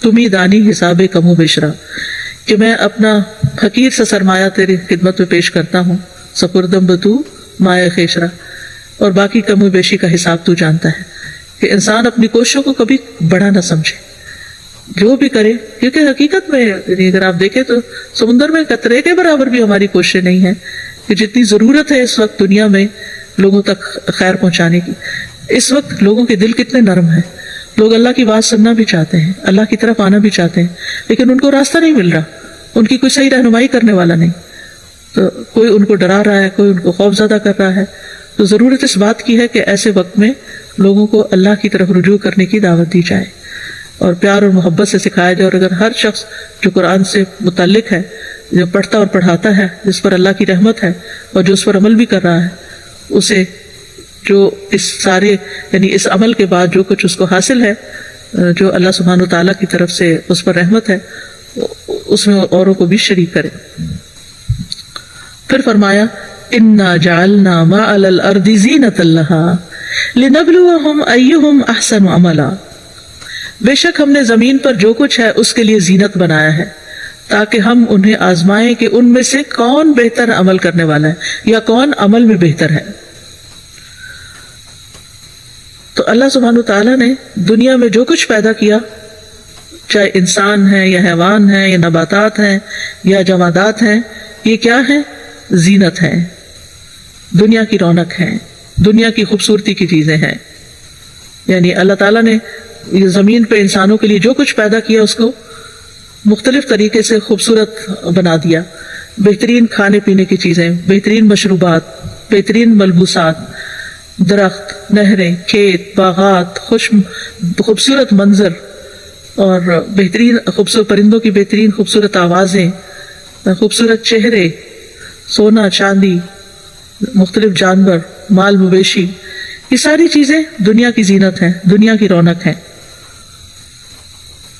تمہیں دانی حساب کم و بیشرا، کہ میں اپنا حقیر سا سرمایہ تیری خدمت میں پیش کرتا ہوں. سپردم بتو مایہ خیشرا، اور باقی کم و بیشی کا حساب تو جانتا ہے. کہ انسان اپنی کوششوں کو کبھی بڑا نہ سمجھے، جو بھی کرے، کیونکہ حقیقت میں اگر آپ دیکھیں تو سمندر میں قطرے کے برابر بھی ہماری کوششیں نہیں ہیں کہ جتنی ضرورت ہے اس وقت دنیا میں لوگوں تک خیر پہنچانے کی. اس وقت لوگوں کے دل کتنے نرم ہیں، لوگ اللہ کی بات سننا بھی چاہتے ہیں، اللہ کی طرف آنا بھی چاہتے ہیں، لیکن ان کو راستہ نہیں مل رہا، ان کی کوئی صحیح رہنمائی کرنے والا نہیں. تو کوئی ان کو ڈرا رہا ہے، کوئی ان کو خوف زدہ کر رہا ہے. تو ضرورت اس بات کی ہے کہ ایسے وقت میں لوگوں کو اللہ کی طرف رجوع کرنے کی دعوت دی جائے اور پیار اور محبت سے سکھایا جائے. اور اگر ہر شخص جو قرآن سے متعلق ہے، جو پڑھتا اور پڑھاتا ہے، جس پر اللہ کی رحمت ہے اور جو اس پر عمل بھی کر رہا ہے، اسے جو اس سارے یعنی اس عمل کے بعد جو کچھ اس کو حاصل ہے، جو اللہ سبحانہ و تعالیٰ کی طرف سے اس پر رحمت ہے، اس میں اوروں کو بھی شریک کرے. پھر فرمایا اِنَّا جَعَلْنَا مَا عَلَى الْأَرْضِ زِينَةً لَهَا لِنَبْلُوَهُمْ أَيُّهُمْ أَحْسَنُ عَمَلًا، بے شک ہم نے زمین پر جو کچھ ہے اس کے لیے زینت بنایا ہے تاکہ ہم انہیں آزمائیں کہ ان میں سے کون بہتر عمل کرنے والا ہے یا کون عمل میں بہتر ہے. تو اللہ سبحانہ وتعالیٰ نے دنیا میں جو کچھ پیدا کیا، چاہے انسان ہیں یا حیوان ہیں یا نباتات ہیں یا جمادات ہیں، یہ کیا ہے؟ زینت ہے، دنیا کی رونق ہے، دنیا کی خوبصورتی کی چیزیں ہیں. یعنی اللہ تعالیٰ نے یہ زمین پہ انسانوں کے لیے جو کچھ پیدا کیا اس کو مختلف طریقے سے خوبصورت بنا دیا. بہترین کھانے پینے کی چیزیں، بہترین مشروبات، بہترین ملبوسات، درخت، نہریں، کھیت، باغات، خوبصورت منظر اور بہترین خوبصورت پرندوں کی بہترین خوبصورت آوازیں، خوبصورت چہرے، سونا چاندی، مختلف جانور، مال مویشی، یہ ساری چیزیں دنیا کی زینت ہیں، دنیا کی رونق ہیں.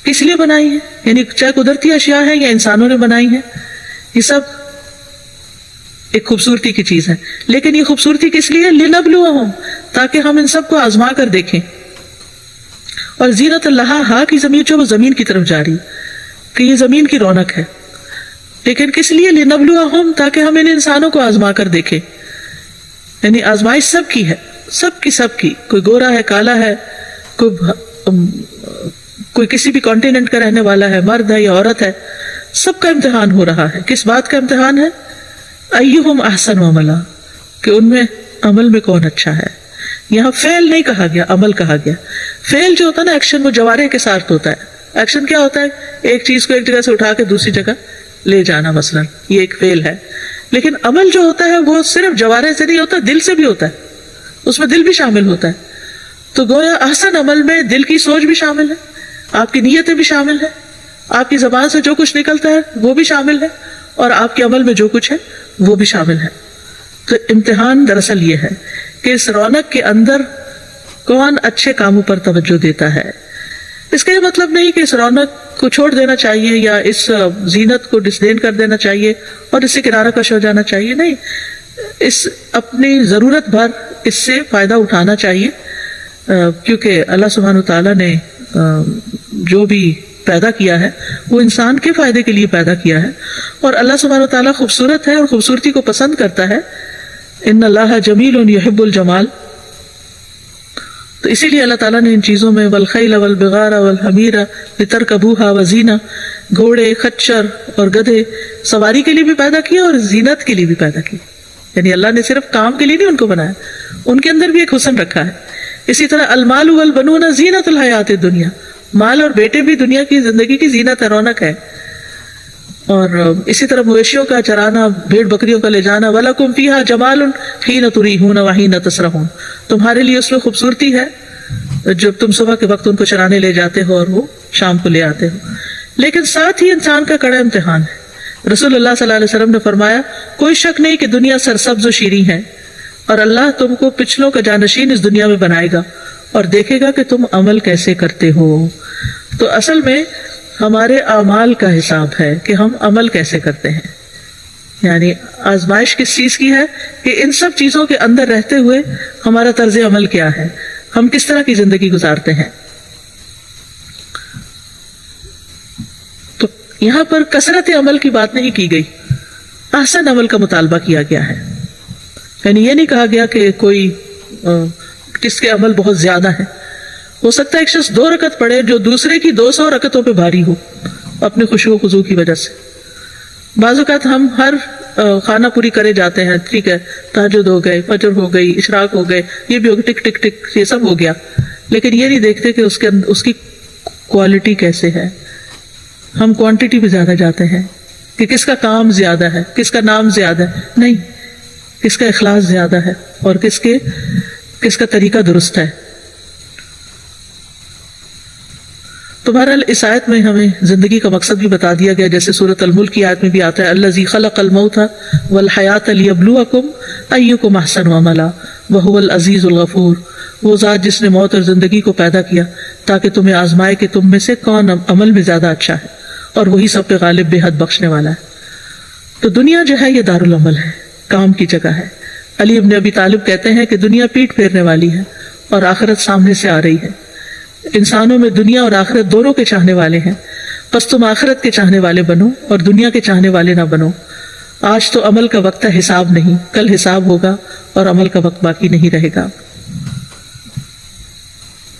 کس لیے بنائی ہیں؟ یعنی چاہے قدرتی اشیاء ہیں یا انسانوں نے بنائی ہیں، یہ سب ایک خوبصورتی کی چیز ہے. لیکن یہ خوبصورتی کس لیے؟ لِنَبْلُوَهُمْ، تاکہ ہم ان سب کو آزما کر دیکھیں. اور زینت اللہ ہا کی ضمیر جو وہ زمین کی طرف جاری کہ یہ زمین کی رونق ہے. لیکن کس لیے؟ لِنَبْلُوَهُمْ، تاکہ ہم ان انسانوں کو آزما کر دیکھیں. یعنی آزمائش سب کی ہے، سب کی، کوئی گورا ہے، کالا ہے، کوئی کسی بھی کانٹیننٹ کا رہنے والا ہے، مرد ہے یا عورت ہے، سب کا امتحان ہو رہا ہے. کس بات کا امتحان ہے؟ ایہم احسن عملا، کہ ان میں عمل میں کون اچھا ہے. یہاں فعل نہیں کہا گیا، عمل کہا گیا. فعل جو ہوتا ہے نا، ایکشن، وہ جوارح کے ساتھ ہوتا ہے. ایکشن کیا ہوتا ہے؟ ایک چیز کو ایک جگہ سے اٹھا کے دوسری جگہ لے جانا، مثلا یہ ایک فعل ہے. لیکن عمل جو ہوتا ہے وہ صرف جوارح سے نہیں ہوتا، دل سے بھی ہوتا ہے، اس میں دل بھی شامل ہوتا ہے. تو گویا احسن عمل میں دل کی سوچ بھی شامل ہے، آپ کی نیتیں بھی شامل ہے، آپ کی زبان سے جو کچھ نکلتا ہے وہ بھی شامل ہے، اور آپ کے عمل میں جو کچھ ہے وہ بھی شامل ہے. تو امتحان دراصل یہ ہے کہ اس رونق کے اندر کون اچھے کاموں پر توجہ دیتا ہے. اس کا یہ مطلب نہیں کہ اس رونق کو چھوڑ دینا چاہیے یا اس زینت کو ڈسدین کر دینا چاہیے اور اس سے کنارہ کش ہو جانا چاہیے. نہیں، اس اپنی ضرورت بھر اس سے فائدہ اٹھانا چاہیے، کیونکہ اللہ سبحانہ وتعالیٰ نے جو بھی پیدا کیا ہے وہ انسان کے فائدے کے لیے پیدا کیا ہے. اور اللہ سبحانہ وتعالیٰ خوبصورت ہے اور خوبصورتی کو پسند کرتا ہے. ان اللہ جمیل یحب الجمال. تو اسی لیے اللہ تعالیٰ نے ان چیزوں میں والخیل والبغار والحمیر لترکبوہا وزینہ، گھوڑے، خچر اور گدھے سواری کے لیے بھی پیدا کیا اور زینت کے لیے بھی پیدا کیا. یعنی اللہ نے صرف کام کے لیے نہیں ان کو بنایا، ان کے اندر بھی ایک حسن رکھا ہے. اسی طرح المال والبنون زینت الحیات الدنیا، مال اور بیٹے بھی دنیا کی زندگی کی زینت ہے، رونق ہے. اور اسی طرح مویشیوں کا چرانا، بھیڑ بکریوں کا لے جانا، وَلَكُمْ فِيهَا جَمَالٌ حِينَ تُرِيحُونَ وَحِينَ تَسْرَحُونَ، تمہارے لیے اس میں خوبصورتی ہے جب تم صبح کے وقت ان کو چرانے لے جاتے ہو اور وہ شام کو لے آتے ہو. لیکن ساتھ ہی انسان کا کڑا امتحان ہے. رسول اللہ صلی اللہ علیہ وسلم نے فرمایا کوئی شک نہیں کہ دنیا سرسبز و شیریں ہے اور اللہ تم کو پچھلوں کا جانشین اس دنیا میں بنائے گا اور دیکھے گا کہ تم عمل کیسے کرتے ہو. تو اصل میں ہمارے اعمال کا حساب ہے کہ ہم عمل کیسے کرتے ہیں. یعنی آزمائش کس چیز کی ہے کہ ان سب چیزوں کے اندر رہتے ہوئے ہمارا طرز عمل کیا ہے، ہم کس طرح کی زندگی گزارتے ہیں. تو یہاں پر کثرت عمل کی بات نہیں کی گئی، احسن عمل کا مطالبہ کیا گیا ہے. یعنی یہ نہیں کہا گیا کہ کوئی کس کے عمل بہت زیادہ ہے. ہو سکتا ہے ایک شخص 2 رکعت پڑھے جو دوسرے کی 200 رکعتوں پہ بھاری ہو اپنے خشوع و خضوع کی وجہ سے. بعض اوقات ہم ہر خانہ پوری کرے جاتے ہیں، ٹھیک ہے تہجد ہو گئے، فجر ہو گئی، اشراق ہو گئے، یہ بھی ہو گیا، ٹک ٹک ٹک یہ سب ہو گیا، لیکن یہ نہیں دیکھتے کہ اس کی کوالٹی کیسے ہے. ہم کوانٹٹی پہ زیادہ جاتے ہیں کہ کس کا کام زیادہ ہے، کس کا نام زیادہ ہے، نہیں، کس کا اخلاص زیادہ ہے اور کس کا طریقہ درست ہے. تو بہرحال اس آیت میں ہمیں زندگی کا مقصد بھی بتا دیا گیا، جیسے سورۃ الملک کی آیت میں بھی آتا ہے الذی خلق الموت والحیات لیبلوکم ایکم احسن عملا وہو العزیز الغفور. وہ ذات جس نے موت اور زندگی کو پیدا کیا تاکہ تمہیں آزمائے کہ تم میں سے کون عمل میں زیادہ اچھا ہے، اور وہی سب پہ غالب بے حد بخشنے والا ہے. تو دنیا جو ہے یہ دارالعمل ہے، کام کی جگہ ہے. علی ابن ابی طالب کہتے ہیں کہ دنیا پیٹ پھیرنے والی ہے اور آخرت سامنے سے آ رہی ہے. انسانوں میں دنیا اور آخرت دونوں کے چاہنے والے ہیں، بس تم آخرت کے چاہنے والے بنو اور دنیا کے چاہنے والے نہ بنو. آج تو عمل کا وقت ہے، حساب نہیں. کل حساب ہوگا اور عمل کا وقت باقی نہیں رہے گا.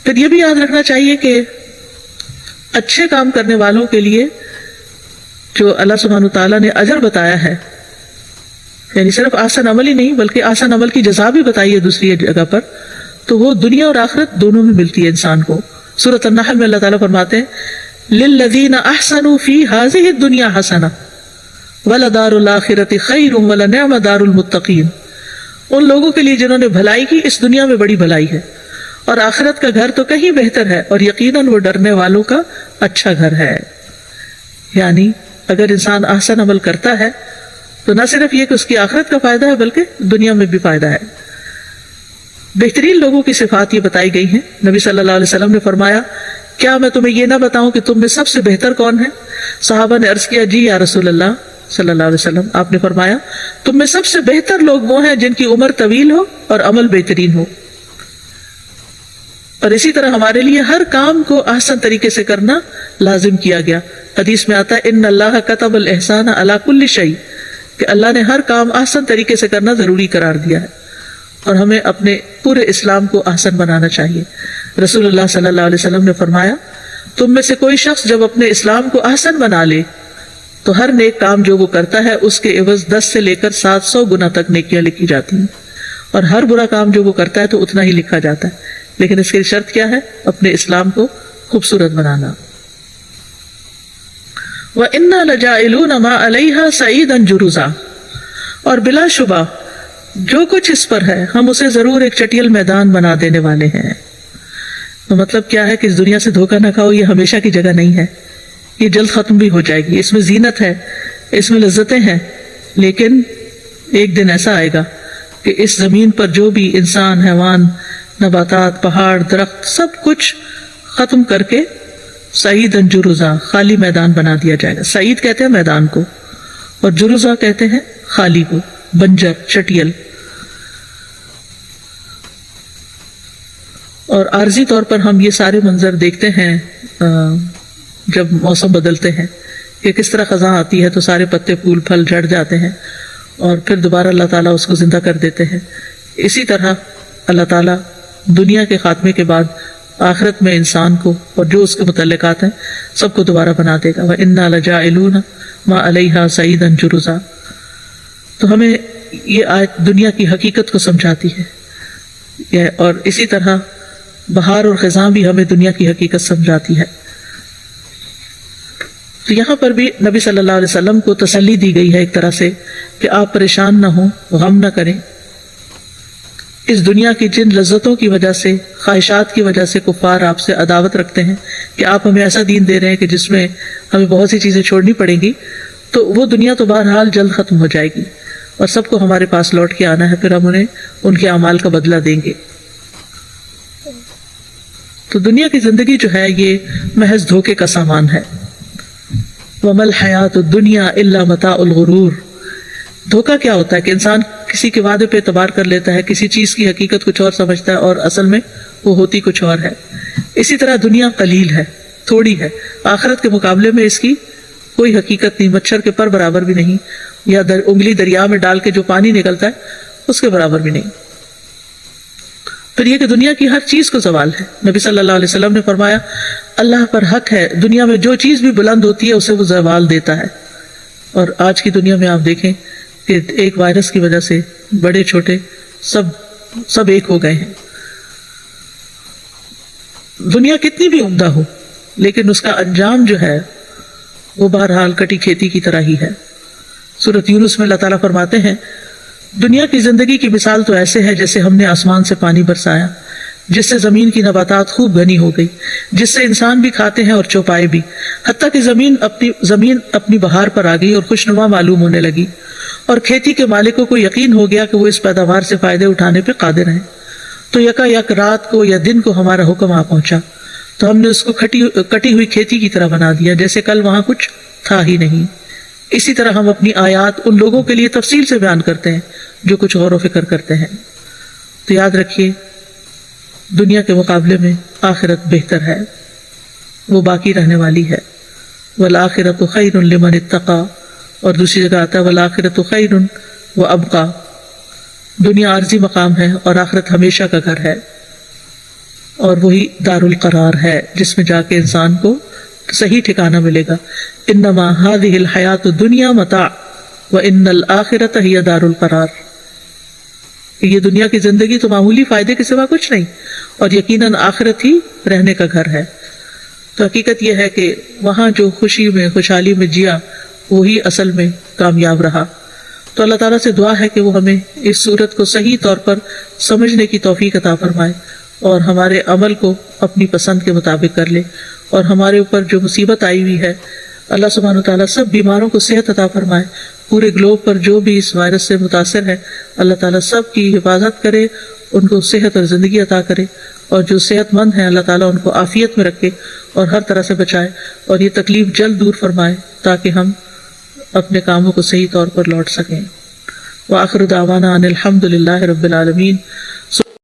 پھر یہ بھی یاد رکھنا چاہیے کہ اچھے کام کرنے والوں کے لیے جو اللہ سبحانہ تعالیٰ نے اجر بتایا ہے، یعنی صرف آسان عمل ہی نہیں بلکہ آسان عمل کی جزا بھی بتائی ہے دوسری جگہ پر، تو وہ دنیا اور آخرت دونوں میں ملتی ہے انسان کو. سورۃ النحل میں اللہ تعالیٰ فرماتے ہیں للذین احسنوا فی ہذہ الدنیا حسنہ ولدار الآخرۃ خیر ولنعم دار المتقین. ان لوگوں کے لیے جنہوں نے بھلائی کی اس دنیا میں بڑی بھلائی ہے، اور آخرت کا گھر تو کہیں بہتر ہے، اور یقیناً وہ ڈرنے والوں کا اچھا گھر ہے. یعنی اگر انسان احسن عمل کرتا ہے تو نہ صرف یہ کہ اس کی آخرت کا فائدہ ہے بلکہ دنیا میں بھی فائدہ ہے. بہترین لوگوں کی صفات یہ بتائی گئی ہیں. نبی صلی اللہ علیہ وسلم نے فرمایا کیا میں تمہیں یہ نہ بتاؤں کہ تم میں سب سے بہتر کون ہے؟ صحابہ نے عرض کیا جی یا رسول اللہ صلی اللہ علیہ وسلم. آپ نے فرمایا تم میں سب سے بہتر لوگ وہ ہیں جن کی عمر طویل ہو اور عمل بہترین ہو. اور اسی طرح ہمارے لیے ہر کام کو احسن طریقے سے کرنا لازم کیا گیا. حدیث میں آتا ہے ان اللہ کتب الاحسان علی کل شیء، کہ اللہ نے ہر کام احسن طریقے سے کرنا ضروری قرار دیا ہے، اور ہمیں اپنے پورے اسلام کو احسن بنانا چاہیے. رسول اللہ صلی اللہ علیہ وسلم نے فرمایا تم میں سے کوئی شخص جب اپنے اسلام کو احسن بنا لے تو ہر نیک کام جو وہ کرتا ہے اس کے عوض 10 سے لے کر 700 گنا تک نیکیاں لکھی جاتی ہیں، اور ہر برا کام جو وہ کرتا ہے تو اتنا ہی لکھا جاتا ہے. لیکن اس کی شرط کیا ہے؟ اپنے اسلام کو خوبصورت بنانا. وَإِنَّا لَجَاعِلُونَ مَا عَلَيْهَا سَعِيدًا جُرُزًا، اور بلا شبہ جو کچھ اس پر ہے ہم اسے ضرور ایک چٹیل میدان بنا دینے والے ہیں. تو مطلب کیا ہے کہ اس دنیا سے دھوکہ نہ کھاؤ، یہ ہمیشہ کی جگہ نہیں ہے، یہ جلد ختم بھی ہو جائے گی. اس میں زینت ہے، اس میں لذتیں ہیں، لیکن ایک دن ایسا آئے گا کہ اس زمین پر جو بھی انسان، حیوان، نباتات، پہاڑ، درخت، سب کچھ ختم کر کے سعیداً جرزا، خالی میدان بنا دیا جائے گا. سعید کہتے ہیں میدان کو، اور جرزا کہتے ہیں خالی کو، بنجر، چٹیل. اور عارضی طور پر ہم یہ سارے منظر دیکھتے ہیں جب موسم بدلتے ہیں کہ کس طرح خزاں آتی ہے تو سارے پتے پھول پھل جھڑ جاتے ہیں اور پھر دوبارہ اللہ تعالیٰ اس کو زندہ کر دیتے ہیں. اسی طرح اللہ تعالیٰ دنیا کے خاتمے کے بعد آخرت میں انسان کو اور جو اس کے متعلقات ہیں سب کو دوبارہ بنا دے گا. وَإِنَّا لَجَاعِلُونَ مَا عَلَيْهَا سَعِيدًا جُرُزًا. تو ہمیں یہ آیت دنیا کی حقیقت کو سمجھاتی ہے، اور اسی طرح بہار اور خزاں بھی ہمیں دنیا کی حقیقت سمجھاتی ہے. تو یہاں پر بھی نبی صلی اللہ علیہ وسلم کو تسلی دی گئی ہے ایک طرح سے کہ آپ پریشان نہ ہوں، غم نہ کریں. اس دنیا کی جن لذتوں کی وجہ سے، خواہشات کی وجہ سے کفار آپ سے عداوت رکھتے ہیں کہ آپ ہمیں ایسا دین دے رہے ہیں کہ جس میں ہمیں بہت سی چیزیں چھوڑنی پڑیں گی، تو وہ دنیا تو بہرحال جلد ختم ہو جائے گی، اور سب کو ہمارے پاس لوٹ کے آنا ہے، پھر ہم انہیں ان کے اعمال کا بدلہ دیں گے۔ تو دنیا کی زندگی جو ہے یہ محض دھوکے کا سامان ہے۔ وَمَا الْحَيَاةُ الدُّنْيَا إِلَّا مَتَاعُ الْغُرُورِ۔ دھوکا کیا ہوتا ہے کہ انسان کسی کے وعدے پہ اعتبار کر لیتا ہے، کسی چیز کی حقیقت کچھ اور سمجھتا ہے اور اصل میں وہ ہوتی کچھ اور ہے۔ اسی طرح دنیا قلیل ہے، تھوڑی ہے، آخرت کے مقابلے میں اس کی کوئی حقیقت نہیں، مچھر کے پر برابر بھی نہیں، یا انگلی دریا میں ڈال کے جو پانی نکلتا ہے اس کے برابر بھی نہیں۔ پھر یہ کہ دنیا کی ہر چیز کو زوال ہے۔ نبی صلی اللہ علیہ وسلم نے فرمایا اللہ پر حق ہے، دنیا میں جو چیز بھی بلند ہوتی ہے اسے وہ زوال دیتا ہے۔ اور آج کی دنیا میں آپ دیکھیں کہ ایک وائرس کی وجہ سے بڑے چھوٹے سب ایک ہو گئے ہیں۔ دنیا کتنی بھی عمدہ ہو لیکن اس کا انجام جو ہے وہ بہرحال کٹی کھیتی کی طرح ہی ہے۔ سورۃ یونس میں اللہ تعالیٰ فرماتے ہیں دنیا کی زندگی کی مثال تو ایسے ہے جیسے ہم نے آسمان سے پانی برسایا، جس سے زمین کی نباتات خوب گھنی ہو گئی، جس سے انسان بھی کھاتے ہیں اور چوپائے بھی، حتیٰ کہ زمین اپنی بہار پر آ گئی اور خوشنما معلوم ہونے لگی، اور کھیتی کے مالکوں کو یقین ہو گیا کہ وہ اس پیداوار سے فائدے اٹھانے پہ قادر ہیں۔ تو یکا یک رات کو یا دن کو ہمارا حکم آ پہنچا، تو ہم نے اس کو کٹی ہوئی کھیتی کی طرح بنا دیا جیسے کل وہاں کچھ تھا ہی نہیں۔ اسی طرح ہم اپنی آیات ان لوگوں کے لیے تفصیل سے بیان کرتے ہیں جو کچھ غور و فکر کرتے ہیں۔ تو یاد رکھیے دنیا کے مقابلے میں آخرت بہتر ہے، وہ باقی رہنے والی ہے۔ والآخرۃ خیر لمن اتقی، اور دوسری جگہ آتا ہے والآخرۃ خیر وابقی۔ دنیا عارضی مقام ہے اور آخرت ہمیشہ کا گھر ہے، اور وہی دار القرار ہے جس میں جا کے انسان کو صحیح ٹھکانہ ملے گا۔ انما هذه الحیاۃ الدنیا متاع وان الآخرۃ ہی دار القرار۔ یہ دنیا کی زندگی تو معمولی فائدے کے سوا کچھ نہیں، اور یقیناً آخرت ہی رہنے کا گھر ہے۔ تو حقیقت یہ ہے کہ وہاں جو خوشی میں خوشحالی میں جیا وہی اصل میں کامیاب رہا۔ تو اللہ تعالیٰ سے دعا ہے کہ وہ ہمیں اس صورت کو صحیح طور پر سمجھنے کی توفیق عطا فرمائے، اور ہمارے عمل کو اپنی پسند کے مطابق کر لے، اور ہمارے اوپر جو مصیبت آئی ہوئی ہے اللہ سبحانہ وتعالیٰ سب بیماروں کو صحت عطا فرمائے۔ پورے گلوب پر جو بھی اس وائرس سے متاثر ہے اللہ تعالیٰ سب کی حفاظت کرے، ان کو صحت اور زندگی عطا کرے، اور جو صحت مند ہیں اللہ تعالیٰ ان کو عافیت میں رکھے اور ہر طرح سے بچائے، اور یہ تکلیف جلد دور فرمائے تاکہ ہم اپنے کاموں کو صحیح طور پر لوٹ سکیں۔ وآخر دعوانا ان الحمد للہ رب العالمین۔